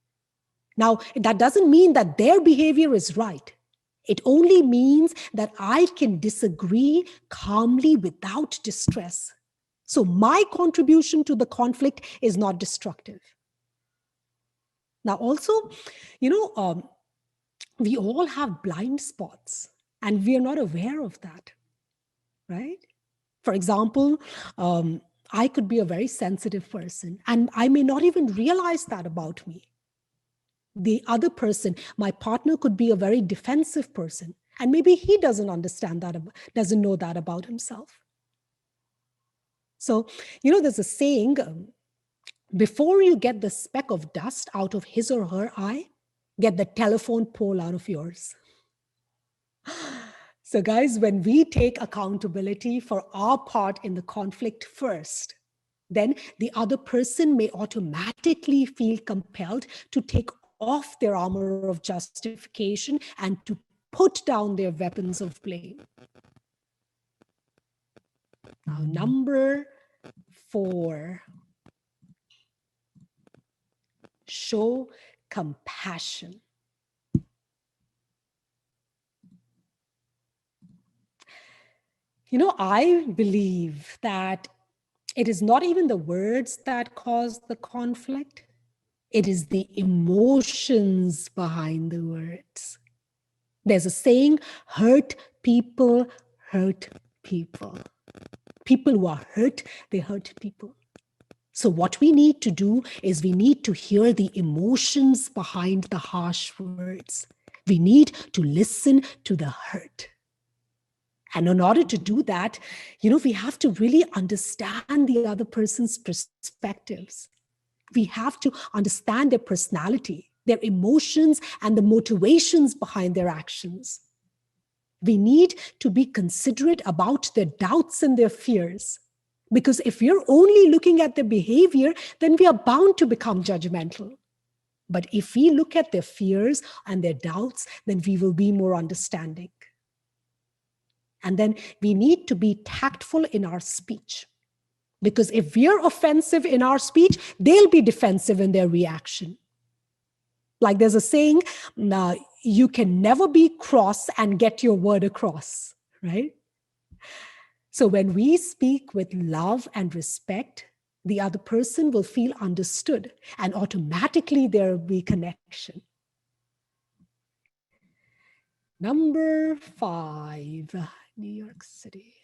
Now, that doesn't mean that their behavior is right. It only means that I can disagree calmly without distress. So my contribution to the conflict is not destructive. Now, also, we all have blind spots and we are not aware of that, right? For example, I could be a very sensitive person and I may not even realize that about me. The other person, my partner, could be a very defensive person and maybe he doesn't understand that, doesn't know that about himself. So, there's a saying, before you get the speck of dust out of his or her eye, get the telephone pole out of yours. So guys, when we take accountability for our part in the conflict first, then the other person may automatically feel compelled to take off their armor of justification and to put down their weapons of blame. Now, number 4, show compassion. I believe that it is not even the words that cause the conflict. It is the emotions behind the words. There's a saying, hurt people hurt people. People who are hurt, they hurt people. So what we need to do is we need to hear the emotions behind the harsh words. We need to listen to the hurt. And in order to do that, we have to really understand the other person's perspectives. We have to understand their personality, their emotions, and the motivations behind their actions. We need to be considerate about their doubts and their fears. Because if we're only looking at their behavior, then we are bound to become judgmental. But if we look at their fears and their doubts, then we will be more understanding. And then we need to be tactful in our speech. Because if we're offensive in our speech, they'll be defensive in their reaction. Like there's a saying, you can never be cross and get your word across, right? So when we speak with love and respect, the other person will feel understood, and automatically there will be connection. Number 5, New York City.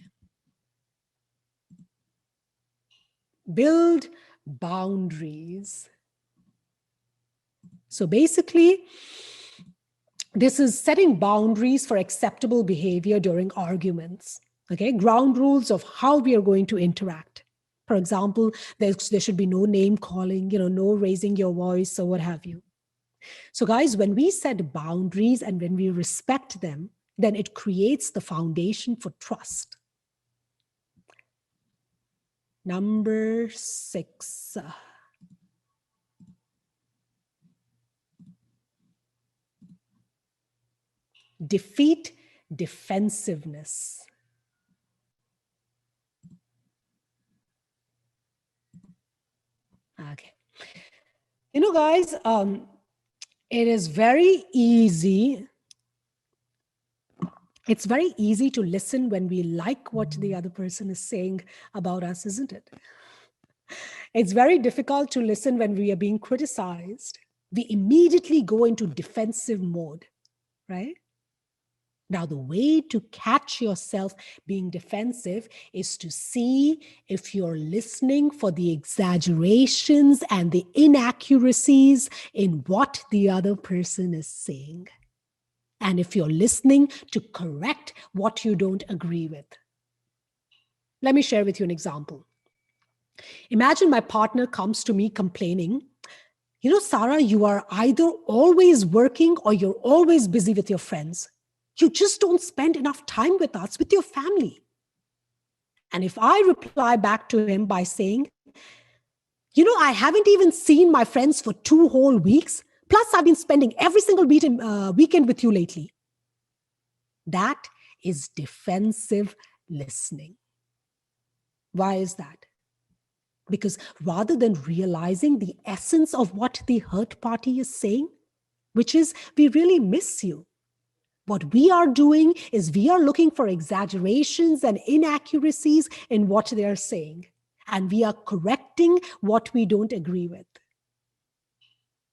Build boundaries. So basically, this is setting boundaries for acceptable behavior during arguments. Okay, ground rules of how we are going to interact. For example, there should be no name calling, no raising your voice or what have you. So guys, when we set boundaries and when we respect them, then it creates the foundation for trust. Number 6. Defeat defensiveness. Okay. Guys, it is very easy. It's very easy to listen when we like what the other person is saying about us, isn't it? It's very difficult to listen when we are being criticized. We immediately go into defensive mode, right? Now, the way to catch yourself being defensive is to see if you're listening for the exaggerations and the inaccuracies in what the other person is saying. And if you're listening to correct what you don't agree with. Let me share with you an example. Imagine my partner comes to me complaining, Sarah, you are either always working or you're always busy with your friends. You just don't spend enough time with us, with your family. And if I reply back to him by saying, I haven't even seen my friends for 2 whole weeks, plus I've been spending every single weekend with you lately. That is defensive listening. Why is that? Because rather than realizing the essence of what the hurt party is saying, which is, we really miss you, what we are doing is we are looking for exaggerations and inaccuracies in what they are saying. And we are correcting what we don't agree with.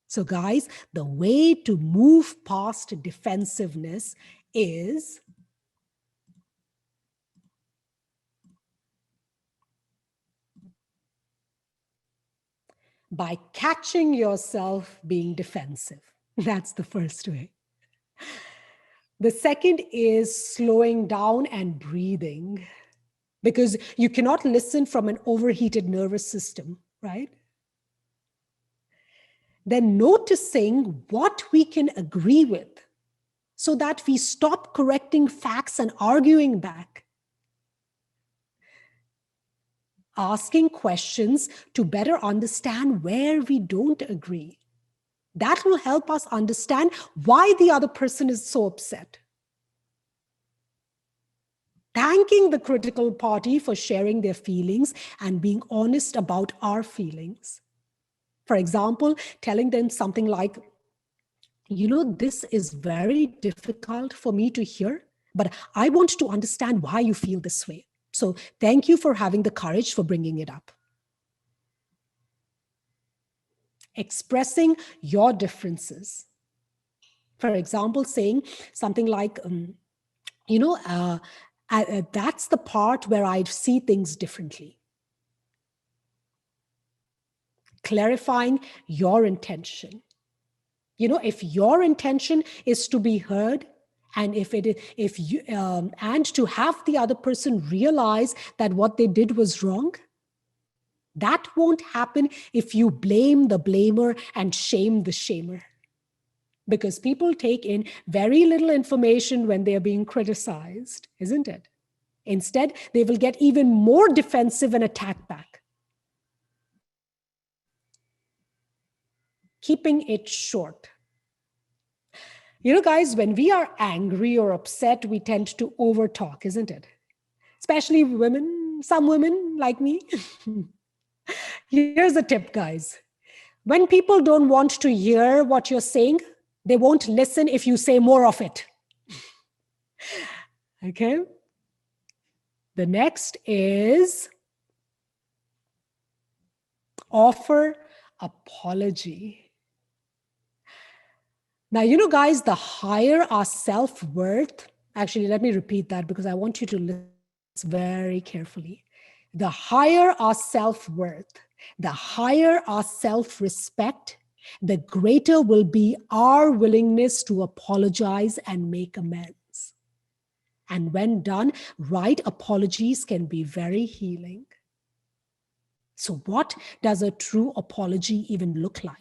So guys, the way to move past defensiveness is by catching yourself being defensive. That's the first way. The second is slowing down and breathing, because you cannot listen from an overheated nervous system, right? Then noticing what we can agree with so that we stop correcting facts and arguing back. Asking questions to better understand where we don't agree. That will help us understand why the other person is so upset. thanking the critical party for sharing their feelings and being honest about our feelings. For example, telling them something like, this is very difficult for me to hear, but I want to understand why you feel this way. So thank you for having the courage for bringing it up. Expressing your differences. For example, saying something like, that's the part where I see things differently. Clarifying your intention. If your intention is to be heard, and and to have the other person realize that what they did was wrong, that won't happen if you blame the blamer and shame the shamer. Because people take in very little information when they are being criticized, isn't it? Instead, they will get even more defensive and attack back. Keeping it short. Guys, when we are angry or upset, we tend to overtalk, isn't it? Especially women, some women like me. Here's a tip, guys. When people don't want to hear what you're saying, they won't listen if you say more of it. Okay? The next is offer apology. Now, guys, the higher our self-worth, actually, let me repeat that because I want you to listen very carefully. The higher our self-worth, the higher our self-respect, the greater will be our willingness to apologize and make amends. And when done, right apologies can be very healing. So what does a true apology even look like?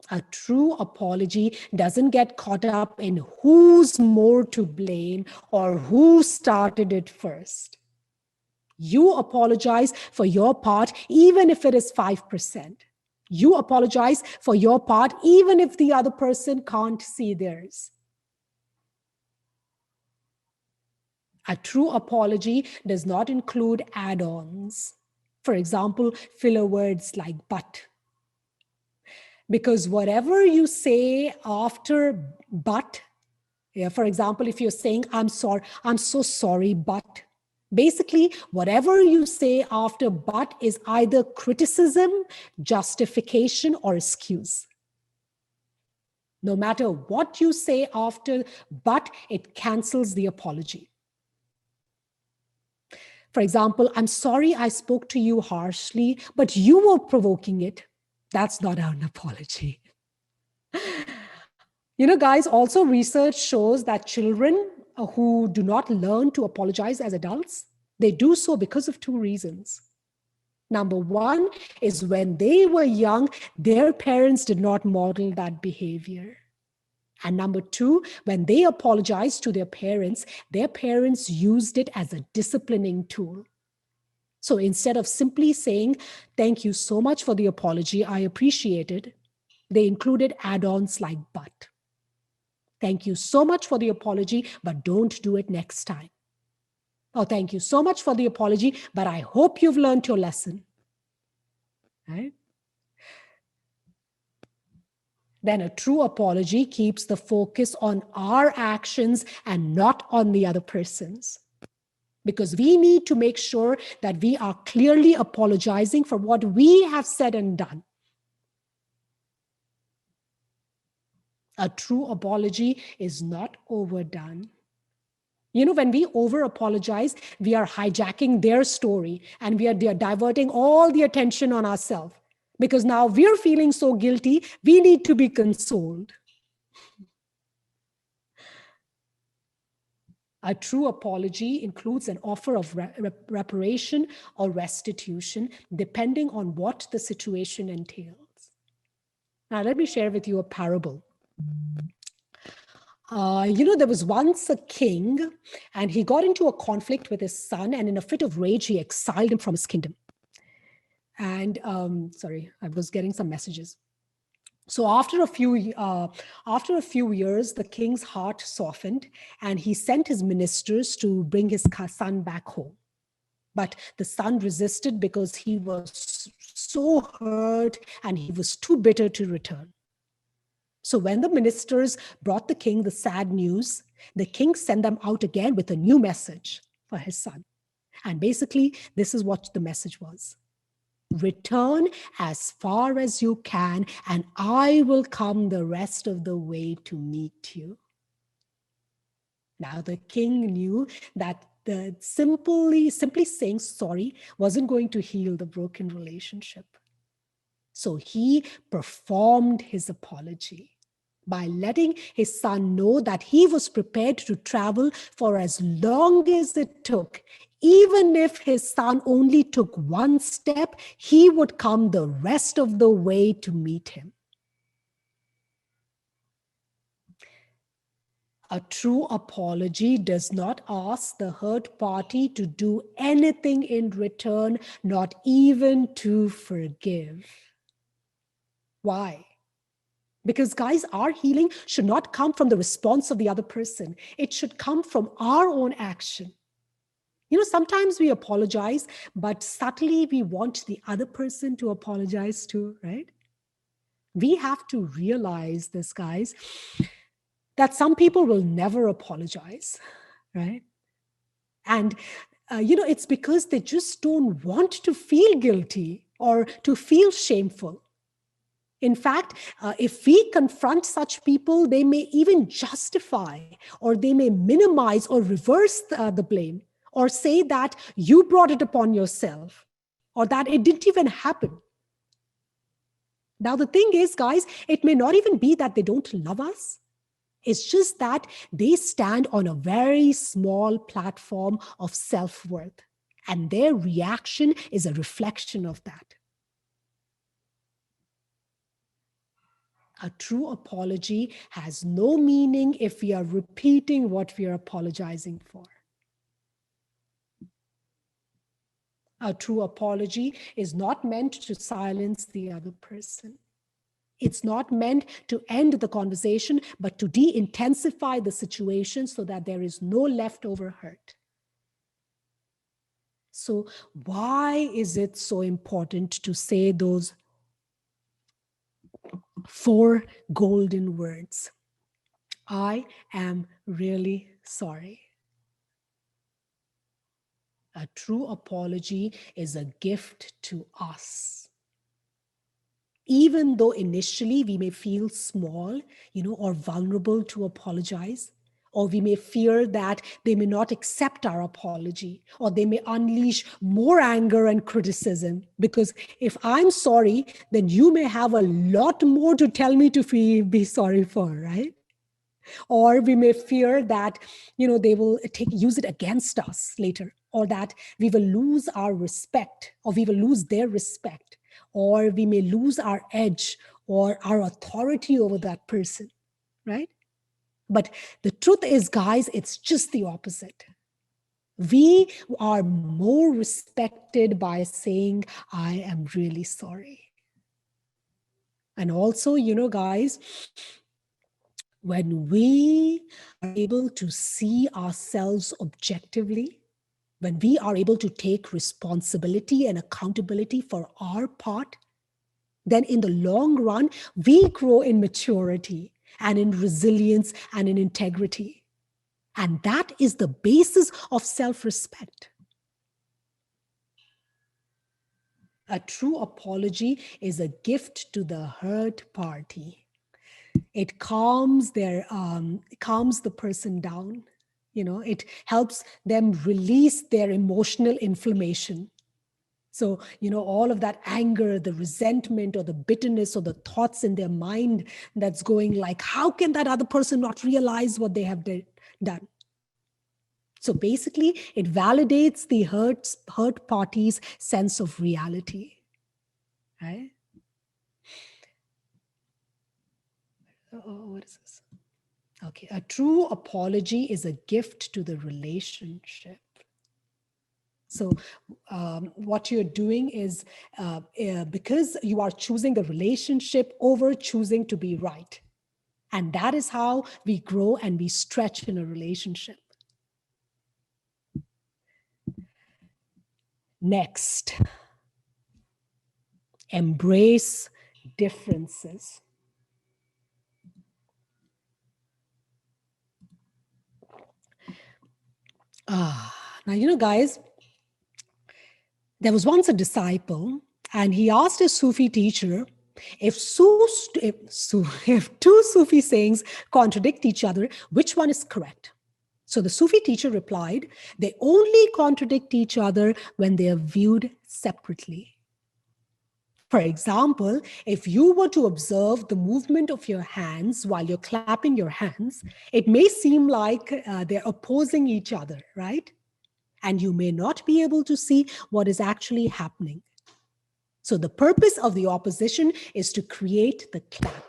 A true apology doesn't get caught up in who's more to blame or who started it first. You apologize for your part, even if it is 5%. You apologize for your part, even if the other person can't see theirs. A true apology does not include add-ons. For example, filler words like but. Because whatever you say after but, for example, if you're saying, I'm so sorry, but, basically, whatever you say after but is either criticism, justification, or excuse. No matter what you say after but, it cancels the apology. For example, I'm sorry I spoke to you harshly, but you were provoking it. That's not an apology. Guys, also research shows that children who do not learn to apologize as adults, they do so because of two reasons. Number one is when they were young, their parents did not model that behavior. And number two, when they apologized to their parents used it as a disciplining tool. So instead of simply saying, thank you so much for the apology, I appreciate it, they included add-ons like but. Thank you so much for the apology, but don't do it next time. Oh, thank you so much for the apology, but I hope you've learned your lesson. Right? Then a true apology keeps the focus on our actions and not on the other person's. Because we need to make sure that we are clearly apologizing for what we have said and done. A true apology is not overdone. When we over apologize, we are hijacking their story and we are diverting all the attention on ourselves. Because now we're feeling so guilty, we need to be consoled. A true apology includes an offer of reparation or restitution, depending on what the situation entails. Now, let me share with you a parable. There was once a king, and he got into a conflict with his son, and in a fit of rage, he exiled him from his kingdom. And sorry, I was getting some messages. So after a few years, the king's heart softened, and he sent his ministers to bring his son back home. But the son resisted because he was so hurt and he was too bitter to return. So when the ministers brought the king the sad news, the king sent them out again with a new message for his son. And basically, this is what the message was: return as far as you can, and I will come the rest of the way to meet you. Now, the king knew that the simply saying sorry wasn't going to heal the broken relationship. So he performed his apology by letting his son know that he was prepared to travel for as long as it took. Even if his son only took one step, he would come the rest of the way to meet him. A true apology does not ask the hurt party to do anything in return, not even to forgive. Why? Because, guys, our healing should not come from the response of the other person. It should come from our own action. Sometimes we apologize, but subtly we want the other person to apologize too, right? We have to realize this, guys, that some people will never apologize, right? And, it's because they just don't want to feel guilty or to feel shameful. In fact, if we confront such people, they may even justify, or they may minimize or reverse the blame, or say that you brought it upon yourself, or that it didn't even happen. Now, the thing is, guys, it may not even be that they don't love us. It's just that they stand on a very small platform of self-worth, and their reaction is a reflection of that. A true apology has no meaning if we are repeating what we are apologizing for. A true apology is not meant to silence the other person. It's not meant to end the conversation, but to de-intensify the situation so that there is no leftover hurt. So why is it so important to say those 4 golden words? I am really sorry. A true apology is a gift to us. Even though initially we may feel small, or vulnerable to apologize, or we may fear that they may not accept our apology, or they may unleash more anger and criticism. Because if I'm sorry, then you may have a lot more to tell me to be sorry for, right? Or we may fear that, they will use it against us later, or that we will lose our respect, or we will lose their respect, or we may lose our edge or our authority over that person, right? But the truth is, guys, it's just the opposite. We are more respected by saying, I am really sorry. And also, guys, when we are able to see ourselves objectively, when we are able to take responsibility and accountability for our part, then in the long run, we grow in maturity and in resilience and in integrity. And that is the basis of self-respect. A true apology is a gift to the hurt party. It calms the person down. It helps them release their emotional inflammation. So, all of that anger, the resentment, or the bitterness, or the thoughts in their mind that's going like, how can that other person not realize what they have done? So basically, it validates the hurt party's sense of reality, right? What is this? Okay, a true apology is a gift to the relationship. So what you're doing is because you are choosing the relationship over choosing to be right. And that is how we grow and we stretch in a relationship. Next, embrace differences. Now, guys, there was once a disciple, and he asked his Sufi teacher if two Sufi sayings contradict each other, which one is correct? So the Sufi teacher replied, they only contradict each other when they are viewed separately. For example, if you were to observe the movement of your hands while you're clapping your hands, it may seem like they're opposing each other, right? And you may not be able to see what is actually happening. So the purpose of the opposition is to create the clap.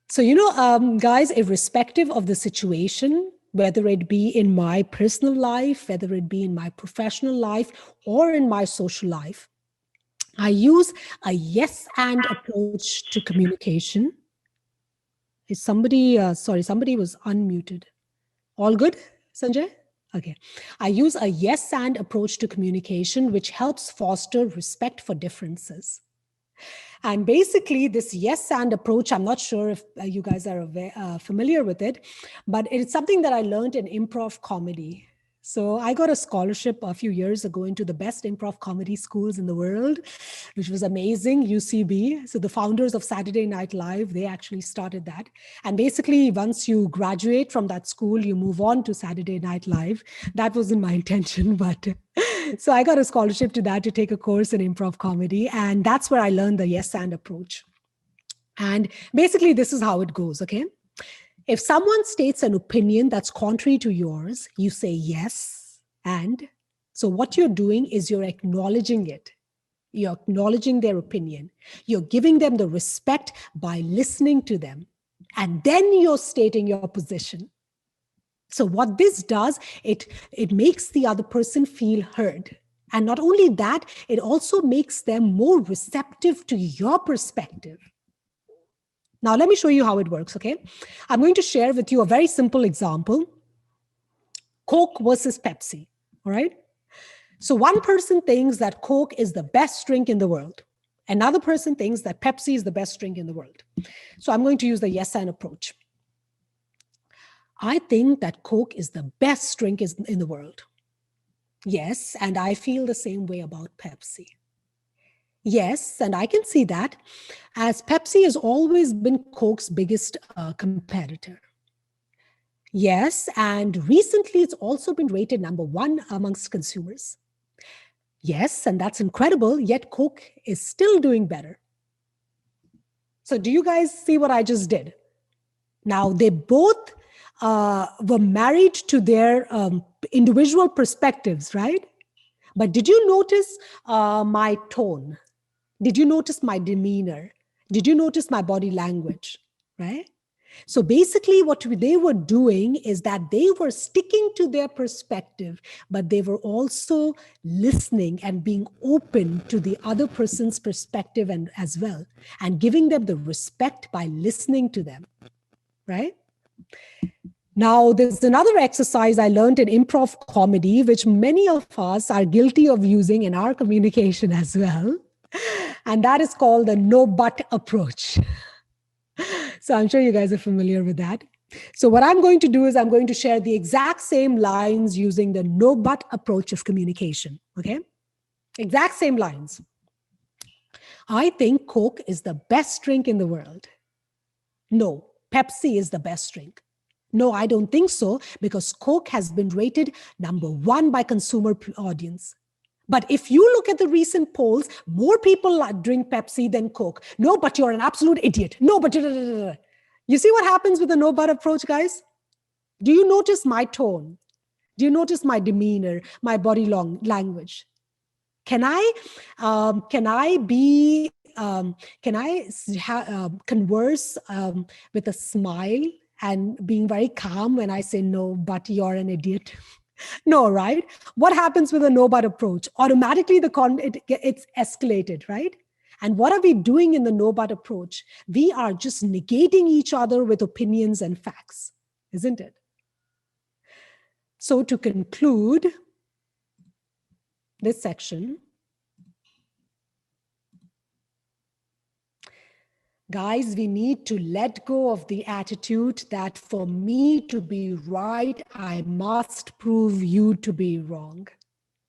So, guys, irrespective of the situation, whether it be in my personal life, whether it be in my professional life, or in my social life, I use a yes and approach to communication. Is somebody, somebody was unmuted. All good, Sanjay? Okay. I use a yes and approach to communication, which helps foster respect for differences. And basically, this yes and approach, I'm not sure if you guys are familiar with it, but it's something that I learned in improv comedy. So I got a scholarship a few years ago into the best improv comedy schools in the world, which was amazing, UCB. So the founders of Saturday Night Live, they actually started that. And basically, once you graduate from that school, you move on to Saturday Night Live. That wasn't my intention, but so I got a scholarship to that to take a course in improv comedy. And that's where I learned the yes and approach. And basically, this is how it goes, okay? If someone states an opinion that's contrary to yours, you say yes. And so what you're doing is you're acknowledging it. You're acknowledging their opinion. You're giving them the respect by listening to them. And then you're stating your position. So what this does, it makes the other person feel heard. And not only that, it also makes them more receptive to your perspective. Now, let me show you how it works, okay? I'm going to share with you a very simple example. Coke versus Pepsi, all right? So one person thinks that Coke is the best drink in the world. Another person thinks that Pepsi is the best drink in the world. So I'm going to use the yes and approach. I think that Coke is the best drink in the world. Yes, and I feel the same way about Pepsi. Yes, and I can see that, as Pepsi has always been Coke's biggest competitor. Yes, and recently it's also been rated number one amongst consumers. Yes, and that's incredible, yet Coke is still doing better. So do you guys see what I just did? Now, they both were married to their individual perspectives, right? But did you notice my tone? Did you notice my demeanor? Did you notice my body language, right? So basically what they were doing is that they were sticking to their perspective, but they were also listening and being open to the other person's perspective and as well, and giving them the respect by listening to them, right? Now, there's another exercise I learned in improv comedy, which many of us are guilty of using in our communication as well. And that is called the no but approach. So I'm sure you guys are familiar with that. So what I'm going to do is I'm going to share the exact same lines using the no but approach of communication. Okay? Exact same lines. I think Coke is the best drink in the world. No, Pepsi is the best drink. No, I don't think so, because Coke has been rated number one by consumer audience. But if you look at the recent polls, more people drink Pepsi than Coke. No, but you're an absolute idiot. No, but you see what happens with the no but approach, guys? Do you notice my tone? Do you notice my demeanor, my body language? Can I be converse with a smile and being very calm when I say no, but you're an idiot? No, right? What happens with a no but approach? Automatically, it's escalated, right? And what are we doing in the no but approach? We are just negating each other with opinions and facts, isn't it? So to conclude this section, guys, we need to let go of the attitude that for me to be right, I must prove you to be wrong.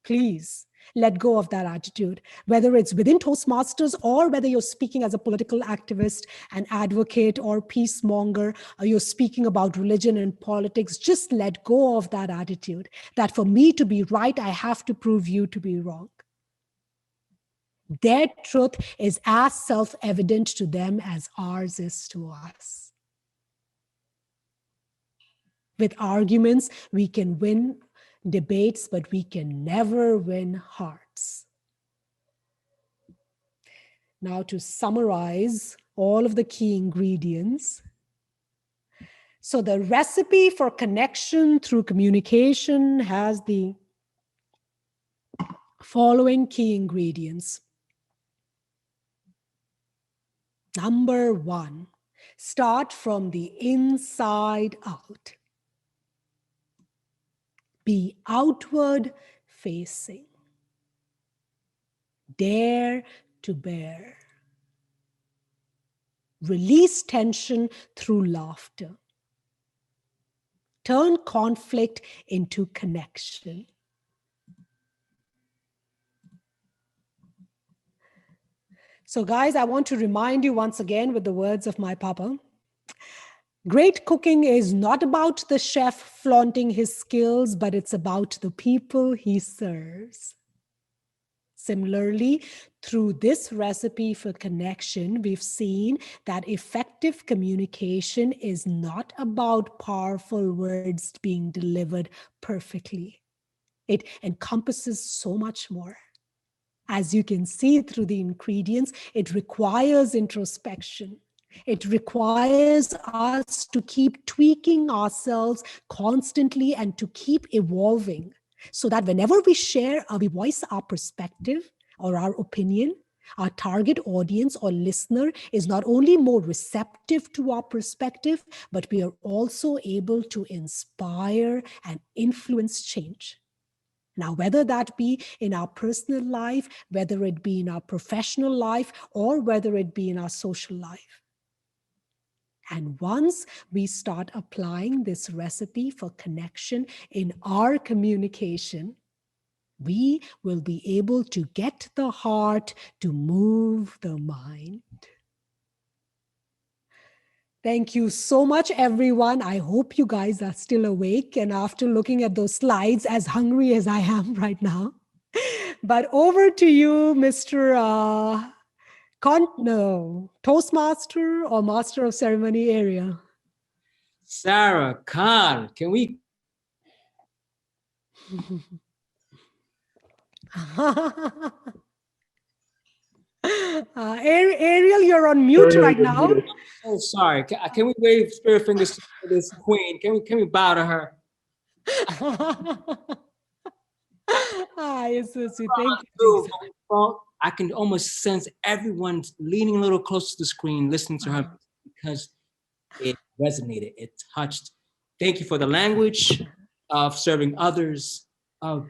Please let go of that attitude, whether it's within Toastmasters or whether you're speaking as a political activist, an advocate, or peacemonger, or you're speaking about religion and politics. Just let go of that attitude that for me to be right, I have to prove you to be wrong. Their truth is as self-evident to them as ours is to us. With arguments, we can win debates, but we can never win hearts. Now, to summarize all of the key ingredients. So the recipe for connection through communication has the following key ingredients. Number one, start from the inside out. Be outward facing. Dare to bear. Release tension through laughter. Turn conflict into connection. So guys, I want to remind you once again with the words of my papa. Great cooking is not about the chef flaunting his skills, but it's about the people he serves. Similarly, through this recipe for connection, we've seen that effective communication is not about powerful words being delivered perfectly. It encompasses so much more. As you can see through the ingredients, it requires introspection. It requires us to keep tweaking ourselves constantly and to keep evolving so that whenever we share, we voice our perspective or our opinion, our target audience or listener is not only more receptive to our perspective, but we are also able to inspire and influence change. Now, whether that be in our personal life, whether it be in our professional life, or whether it be in our social life. And once we start applying this recipe for connection in our communication, we will be able to get the heart to move the mind. Thank you so much, everyone. I hope you guys are still awake and after looking at those slides, as hungry as I am right now. But over to you, Mr. Toastmaster or Master of Ceremony area. Sarah Khan, can we? Ariel, you're on mute right now. Oh, sorry. Can we wave spirit fingers to this queen? Can we bow to her? Yes, so sweet. Thank you. Well, I can almost sense everyone leaning a little closer to the screen, listening to her because it resonated, it touched. Thank you for the language of serving others, of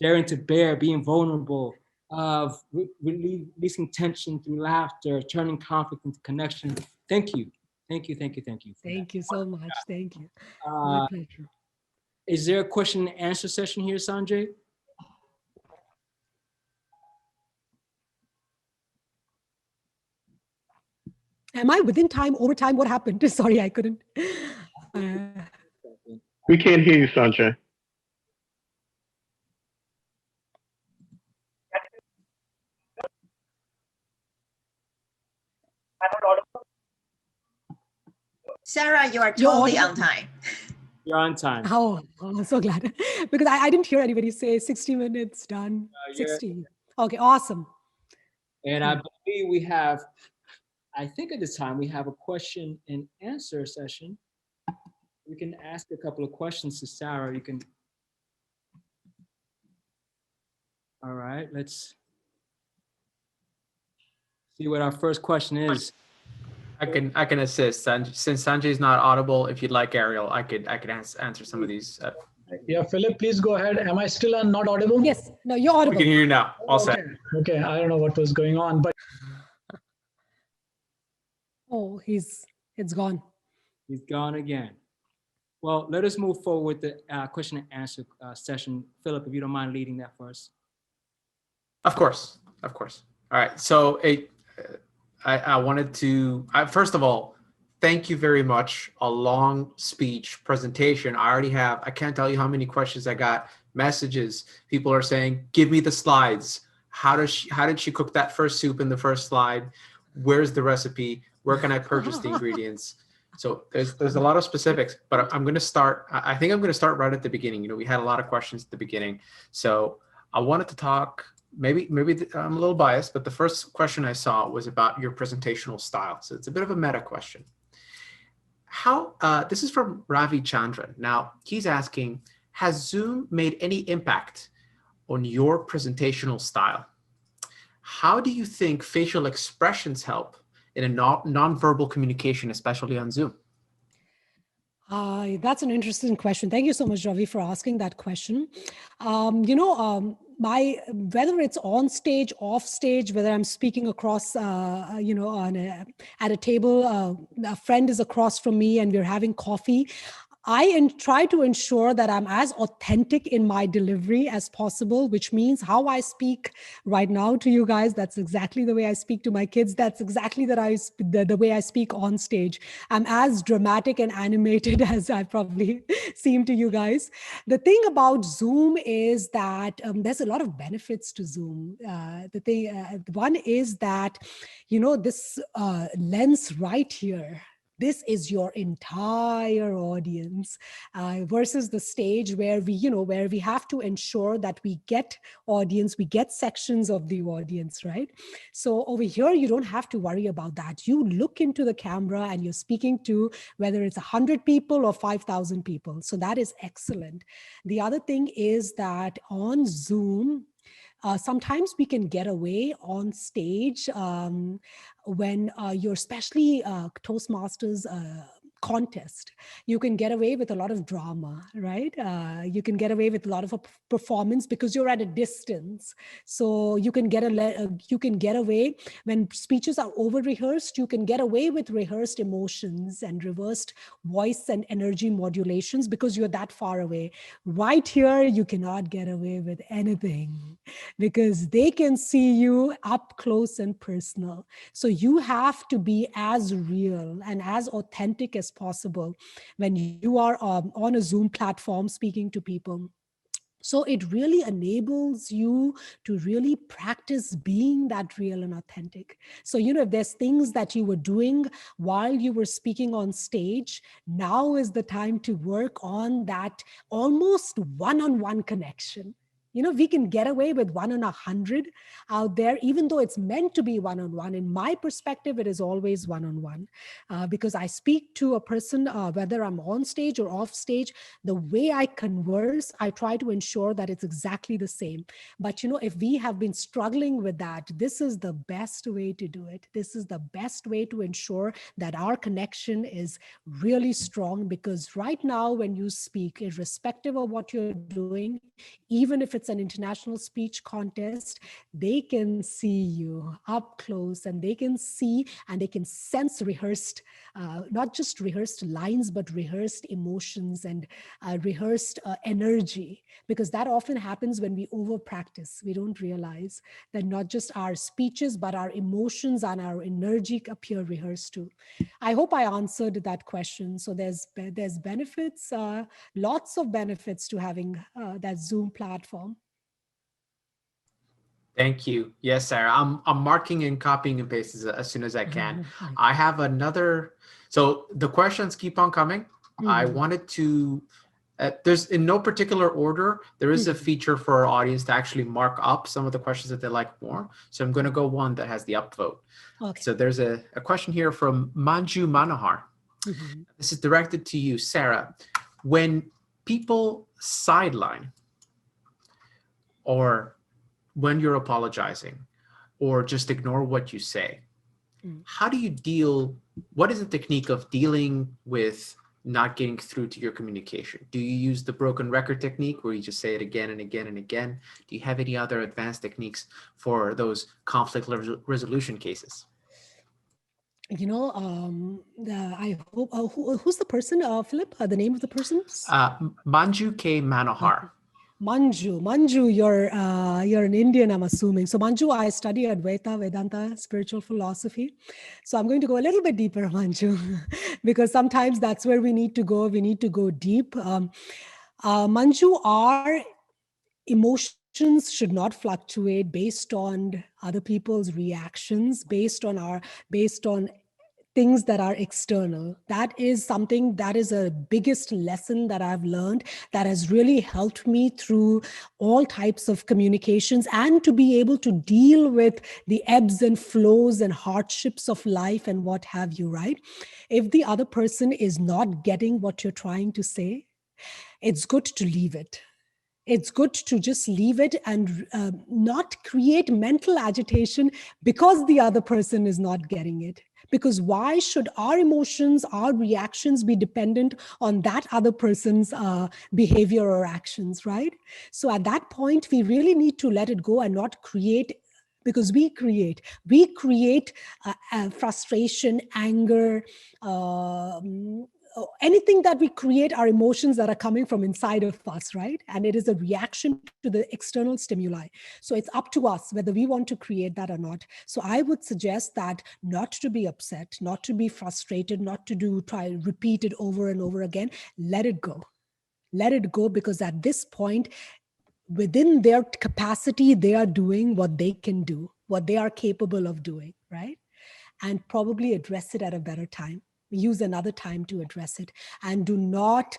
daring to bear, being vulnerable, of releasing tension through laughter, turning conflict into connection. Thank you. Thank you, thank you, thank you. Thank you so much. Thank you. My pleasure. Is there a question and answer session here, Sanjay? Am I within time, over time? What happened? Sorry, I couldn't. We can't hear you, Sanjay. Sarah, you are totally on time. You're on time. Oh, I'm so glad. Because I didn't hear anybody say 60 minutes done. 60. Okay, awesome. And I believe we have, I think at this time we have a question and answer session. We can ask a couple of questions to Sarah. You can All right, let's see what our first question is. I can assist. Since Sanjay is not audible, if you'd like, Ariel, I could answer some of these. Yeah, Philip, please go ahead. Am I still not audible? Yes, no, you're We audible. can hear you now. All set. Okay. Okay. I don't know what was going on, but Oh, it's gone. He's gone again. Well, let us move forward with the question and answer session. Philip, if you don't mind leading that for us. Of course, of course. All right. So I wanted to first of all, thank you very much. A long speech presentation. I can't tell you how many questions I got, messages. People are saying, give me the slides. How did she cook that first soup in the first slide? Where's the recipe? Where can I purchase the ingredients? So there's a lot of specifics, but I'm going to start. I think I'm going to start right at the beginning. You know, we had a lot of questions at the beginning. So I wanted to talk, maybe I'm a little biased, but the first question I saw was about your presentational style. So it's a bit of a meta question. This is from Ravi Chandran. Now he's asking, has Zoom made any impact on your presentational style? How do you think facial expressions help in a non-verbal communication, especially on Zoom? That's an interesting question. Thank you so much, Ravi, for asking that question. Whether it's on stage, off stage, whether I'm speaking across, at a table, a friend is across from me and we're having coffee, I try to ensure that I'm as authentic in my delivery as possible, which means how I speak right now to you guys. That's exactly the way I speak to my kids. That's exactly the way I speak on stage. I'm as dramatic and animated as I probably seem to you guys. The thing about Zoom is that there's a lot of benefits to Zoom. One is that, this lens right here, this is your entire audience versus the stage where we have to ensure that we get sections of the audience, right? So over here, you don't have to worry about that. You look into the camera and you're speaking to whether it's 100 people or 5,000 people. So that is excellent. The other thing is that on Zoom, sometimes we can get away on stage when you're especially Toastmasters contest. You can get away with a lot of drama, right? You can get away with a lot of a performance because you're at a distance. So you can get away when speeches are over rehearsed. You can get away with rehearsed emotions and reversed voice and energy modulations because you're that far away. Right here, you cannot get away with anything because they can see you up close and personal. So you have to be as real and as authentic as possible when you are on a Zoom platform speaking to people. So it really enables you to really practice being that real and authentic. So, if there's things that you were doing while you were speaking on stage, now is the time to work on that almost one-on-one connection. We can get away with 1 in 100 out there, even though it's meant to be one-on-one. In my perspective, it is always one-on-one because I speak to a person, whether I'm on stage or off stage, the way I converse, I try to ensure that it's exactly the same. But, if we have been struggling with that, this is the best way to do it. This is the best way to ensure that our connection is really strong, because right now when you speak, irrespective of what you're doing, even if it's an international speech contest, they can see you up close and they can see and they can sense rehearsed, not just rehearsed lines, but rehearsed emotions and rehearsed energy, because that often happens when we over practice. We don't realize that not just our speeches, but our emotions and our energy appear rehearsed too. I hope I answered that question. So there's benefits, lots of benefits to having that Zoom platform. Thank you. Yes, Sarah. I'm marking and copying and pasting as soon as I can. I have another. So the questions keep on coming. I wanted to. There's in no particular order. There is a feature for our audience to actually mark up some of the questions that they like more. So I'm going to go one that has the upvote. Okay. So there's a question here from Manju Manohar. This is directed to you, Sarah. When people sideline or when you're apologizing or just ignore what you say, how do you deal, what is the technique of dealing with not getting through to your communication? Do you use the broken record technique where you just say it again and again and again? Do you have any other advanced techniques for those conflict resolution cases? You know, I hope, who's the person, Philip? The name of the person? Manju K. Manohar. Manju, you're an Indian, I'm assuming. So Manju, I study Advaita, Vedanta, spiritual philosophy. So I'm going to go a little bit deeper, Manju, because sometimes that's where we need to go. We need to go deep. Manju, our emotions should not fluctuate based on other people's reactions, based on things that are external. That is something that is a biggest lesson that I've learned that has really helped me through all types of communications and to be able to deal with the ebbs and flows and hardships of life and what have you, right? If the other person is not getting what you're trying to say, it's good to leave it. It's good to just leave it and not create mental agitation because the other person is not getting it. Because why should our emotions, our reactions be dependent on that other person's behavior or actions, right? So at that point, we really need to let it go and not create, because we create frustration, anger, anything that we create are emotions that are coming from inside of us, right? And it is a reaction to the external stimuli. So it's up to us whether we want to create that or not. So I would suggest that not to be upset, not to be frustrated, not to try repeat it over and over again. Let it go. Let it go, because at this point, within their capacity, they are doing what they can do, what they are capable of doing, right? And probably address it at a better time. Use another time to address it, and do not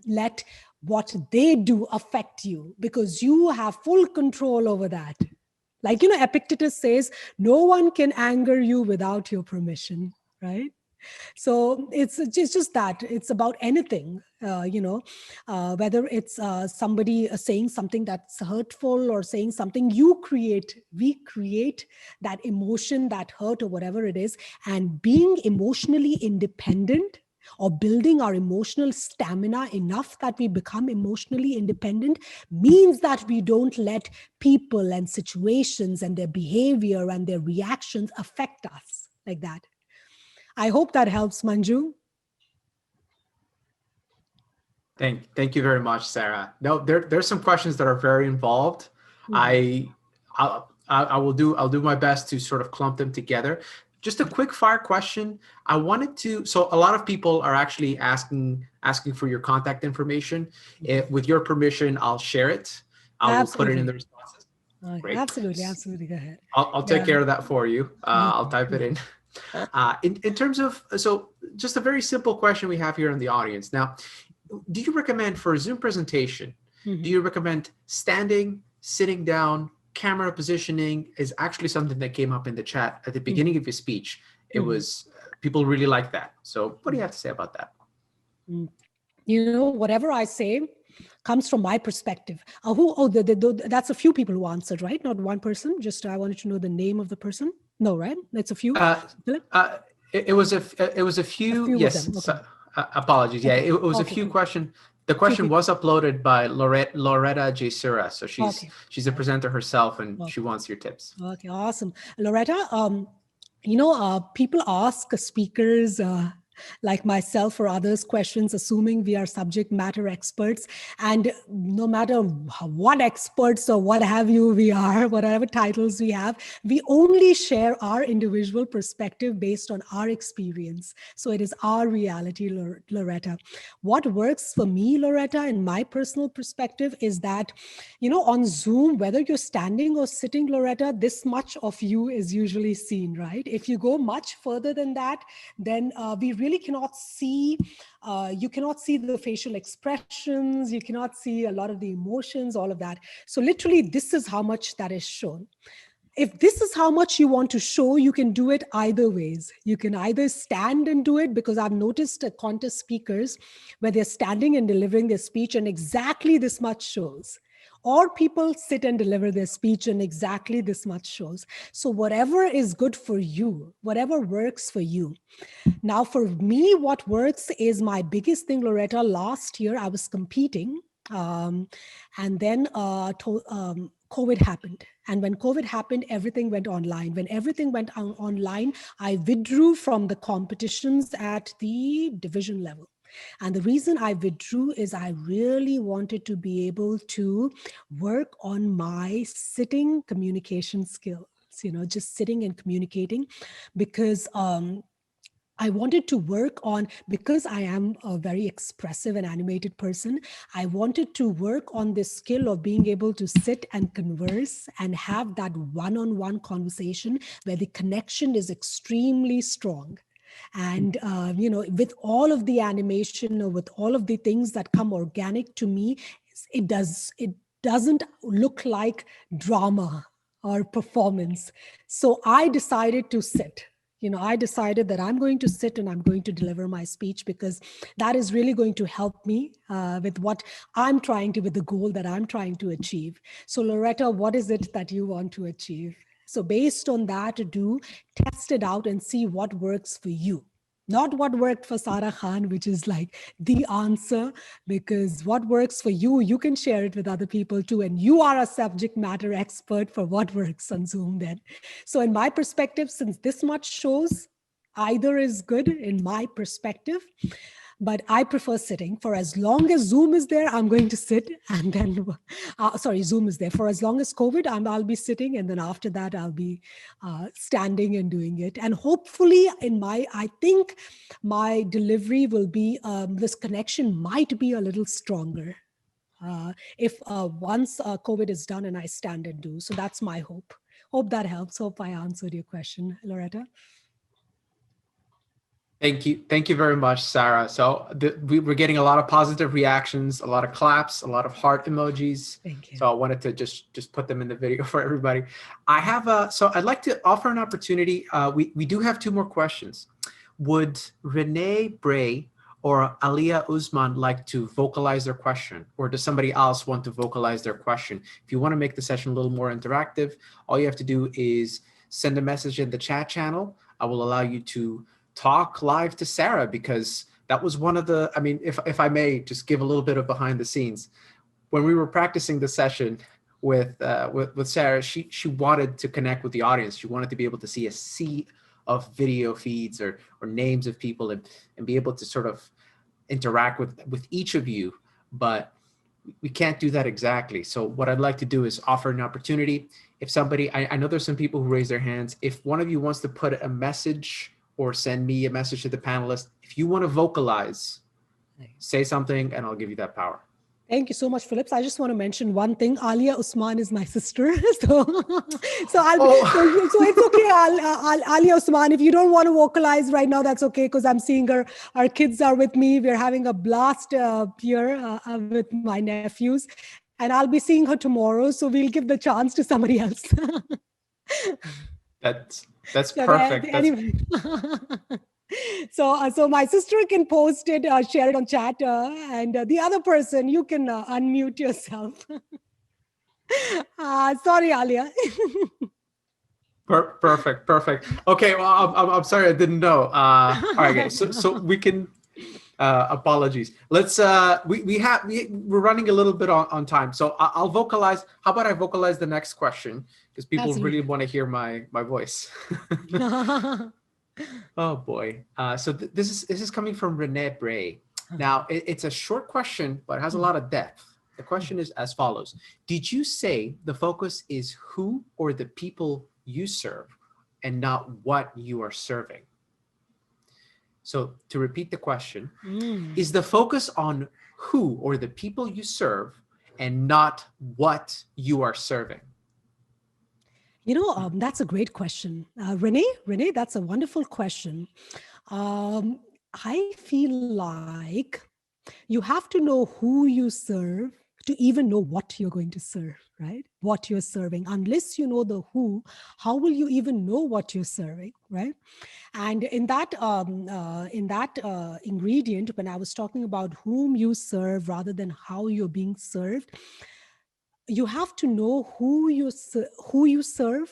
let what they do affect you, because you have full control over that. Like, Epictetus says, no one can anger you without your permission, right? So it's just that it's about anything, whether it's somebody saying something that's hurtful or saying something we create that emotion, that hurt or whatever it is. And being emotionally independent, or building our emotional stamina enough that we become emotionally independent, means that we don't let people and situations and their behavior and their reactions affect us like that. I hope that helps, Manju. Thank you very much, Sarah. No, there's some questions that are very involved. Mm-hmm. I'll do my best to sort of clump them together. Just a quick fire question. I wanted to, so a lot of people are actually asking for your contact information. With your permission, I'll share it. I will put it in the responses. Great. Absolutely. Go ahead. I'll take care of that for you. I'll type it in. In terms of, so just a very simple question we have here in the audience. Now, do you recommend for a Zoom presentation, do you recommend standing, sitting down, camera positioning? Is actually something that came up in the chat at the beginning of your speech. It was, people really like that. So what do you have to say about that? Whatever I say comes from my perspective. That's a few people who answered, right? Not one person. Just I wanted to know the name of the person. No, right? That's a few. It was a few. Yes. Okay. So, apologies. Yeah, it was a few questions. The question was uploaded by Loretta J. Sura. So she's a presenter herself, and she wants your tips. Okay, awesome. Loretta, people ask speakers like myself or others questions, assuming we are subject matter experts. And no matter what experts or what have you we are, whatever titles we have, we only share our individual perspective based on our experience. So it is our reality, Loretta. What works for me, Loretta, in my personal perspective is that, on Zoom, whether you're standing or sitting, Loretta, this much of you is usually seen, right? If you go much further than that, then we really cannot see, you cannot see the facial expressions, you cannot see a lot of the emotions, all of that. So literally, this is how much that is shown. If this is how much you want to show, you can do it either ways. You can either stand and do it, because I've noticed contest speakers where they're standing and delivering their speech and exactly this much shows. or people sit and deliver their speech and exactly this much shows. So whatever is good for you, whatever works for you. Now, for me, what works is my biggest thing, Loretta. Last year, I was competing, and then COVID happened. And when COVID happened, everything went online. When everything went online, I withdrew from the competitions at the division level. And the reason I withdrew is I really wanted to be able to work on my sitting communication skills, just sitting and communicating, because I wanted to work on, because I am a very expressive and animated person, I wanted to work on this skill of being able to sit and converse and have that one-on-one conversation where the connection is extremely strong. And, with all of the animation or with all of the things that come organic to me, it doesn't look like drama or performance. So I decided to sit. I decided that I'm going to sit and I'm going to deliver my speech, because that is really going to help me with what with the goal that I'm trying to achieve. So Loretta, what is it that you want to achieve? So based on that, test it out and see what works for you. Not what worked for Sarah Khan, which is like the answer, because what works for you, you can share it with other people too. And you are a subject matter expert for what works on Zoom then. So in my perspective, since this much shows, either is good in my perspective. But I prefer sitting. For as long as Zoom is there, I'm going to sit. And then, Zoom is there. For as long as COVID, I'll be sitting. And then after that, I'll be standing and doing it. And hopefully I think my delivery will be, this connection might be a little stronger if once COVID is done and I stand and do. So that's my hope. Hope that helps. Hope I answered your question, Loretta. Thank you. Thank you very much, Sarah. So we're getting a lot of positive reactions, a lot of claps, a lot of heart emojis. Thank you. So I wanted to just put them in the video for everybody. I have so I'd like to offer an opportunity. We do have 2 more questions. Would Renee Bray or Alia Usman like to vocalize their question? Or does somebody else want to vocalize their question? If you want to make the session a little more interactive, all you have to do is send a message in the chat channel. I will allow you to talk live to Sarah, because that was one of the, if I may just give a little bit of behind the scenes. When we were practicing the session with Sarah, she wanted to connect with the audience. She wanted to be able to see a sea of video feeds or names of people and be able to sort of interact with each of you, but we can't do that exactly. So what I'd like to do is offer an opportunity. If somebody, I know there's some people who raise their hands. If one of you wants to put a message or send me a message to the panelists, if you want to vocalize, say something and I'll give you that power. Thank you so much, Phillips. I just want to mention one thing. Alia Usman is my sister. so it's okay, Alia Usman. If you don't want to vocalize right now, that's okay, because I'm seeing her. Our kids are with me. We're having a blast here with my nephews. And I'll be seeing her tomorrow. So we'll give the chance to somebody else. That's perfect. Anyway. So my sister can post it, share it on chat, and the other person, you can unmute yourself. Sorry, Alia. Perfect. Okay, well, I'm sorry, I didn't know. All right, guys. So we can. Apologies. Let's. We're running a little bit on time, so I'll vocalize. How about I vocalize the next question, because people Absolutely. really want to hear my voice. Oh boy. So this is coming from Renee Bray. Now it's a short question, but it has a lot of depth. The question is as follows: did you say the focus is who or the people you serve, and not what you are serving? So to repeat the question, is the focus on who or the people you serve and not what you are serving? That's a great question. Renee, that's a wonderful question. I feel like you have to know who you serve to even know what you're going to serve, right? What you're serving. Unless you know the who, how will you even know what you're serving, right? And in that ingredient, when I was talking about whom you serve rather than how you're being served, you have to know who you serve,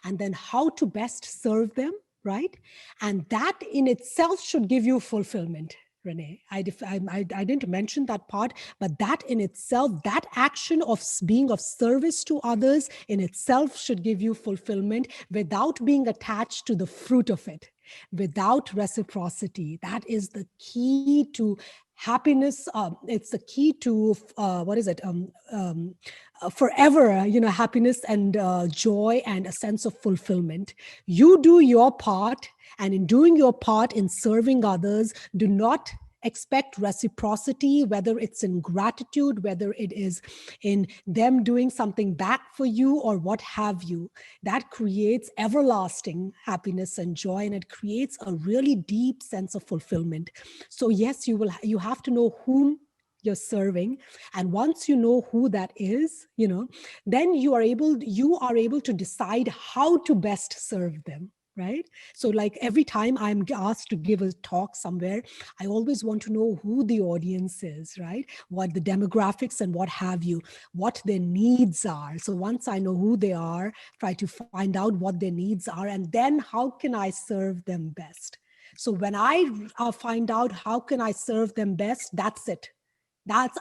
and then how to best serve them, right? And that in itself should give you fulfillment. Renee, I didn't mention that part, but that in itself, that action of being of service to others in itself should give you fulfillment without being attached to the fruit of it, without reciprocity. That is the key to happiness. It's the key to what is it? Forever, happiness and joy and a sense of fulfillment. You do your part, and in doing your part in serving others, do not expect reciprocity, whether it's in gratitude, whether it is in them doing something back for you or what have you. That creates everlasting happiness and joy, and it creates a really deep sense of fulfillment. So yes, you have to know whom you're serving, and once you know who that is, then you are able to decide how to best serve them, right? So like every time I'm asked to give a talk somewhere, I always want to know who the audience is, right? What the demographics and what have you, what their needs are. So once I know who they are, try to find out what their needs are, and then how can I serve them best? So when I find out how can I serve them best, that's it.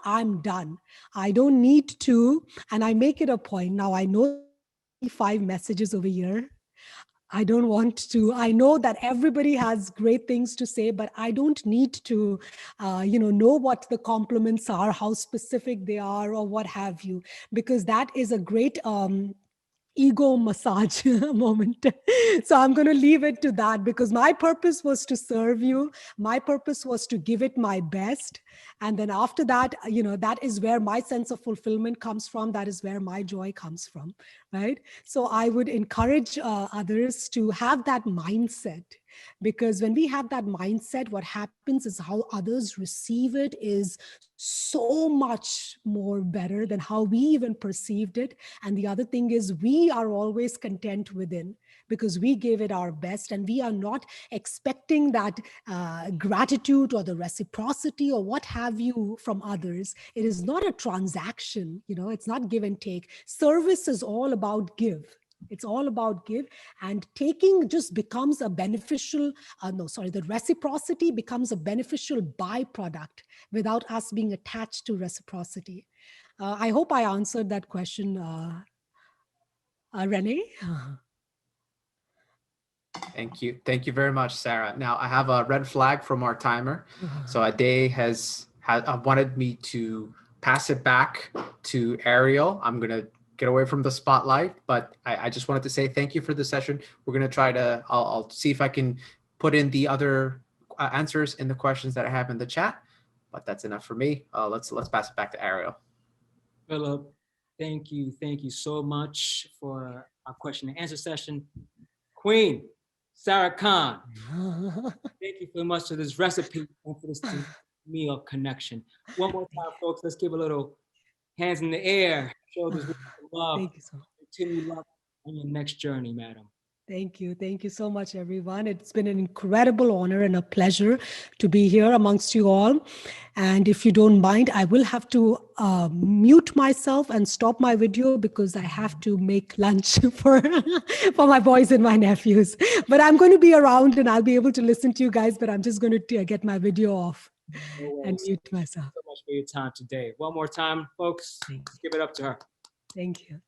I'm done. I don't need to, and I make it a point. Now I know 5 messages over here. I don't want to. I know that everybody has great things to say, but I don't need to, know what the compliments are, how specific they are, or what have you, because that is a great ego massage moment. So I'm going to leave it to that, because my purpose was to serve you. My purpose was to give it my best. And then after that, that is where my sense of fulfillment comes from. That is where my joy comes from, right? So I would encourage others to have that mindset, because when we have that mindset, what happens is how others receive it is so much more better than how we even perceived it. And the other thing is, we are always content within, because we gave it our best, and we are not expecting that gratitude or the reciprocity or what have you from others. It is not a transaction, it's not give and take. Service is all about give. It's all about give, and taking just becomes a beneficial, the reciprocity becomes a beneficial byproduct without us being attached to reciprocity. I hope I answered that question, Renee. Thank you. Thank you very much, Sarah. Now I have a red flag from our timer. So Ade has wanted me to pass it back to Ariel. I'm going to get away from the spotlight, but I just wanted to say thank you for the session. We're going to try to, I'll see if I can put in the other answers in the questions that I have in the chat, but that's enough for me. Let's pass it back to Ariel. Philip, thank you so much for our question and answer session. Queen Sarah Khan, thank you so much for this recipe and for this meal connection. One more time, folks, let's give a little hands in the air, shoulders with love. Thank you so much. Continue love on your next journey, madam. Thank you. Thank you so much, everyone. It's been an incredible honor and a pleasure to be here amongst you all. And if you don't mind, I will have to mute myself and stop my video, because I have to make lunch for my boys and my nephews. But I'm going to be around and I'll be able to listen to you guys, but I'm just going to get my video off and mute myself. Thank you so much for your time today. One more time, folks, let's give it up to her. Thank you.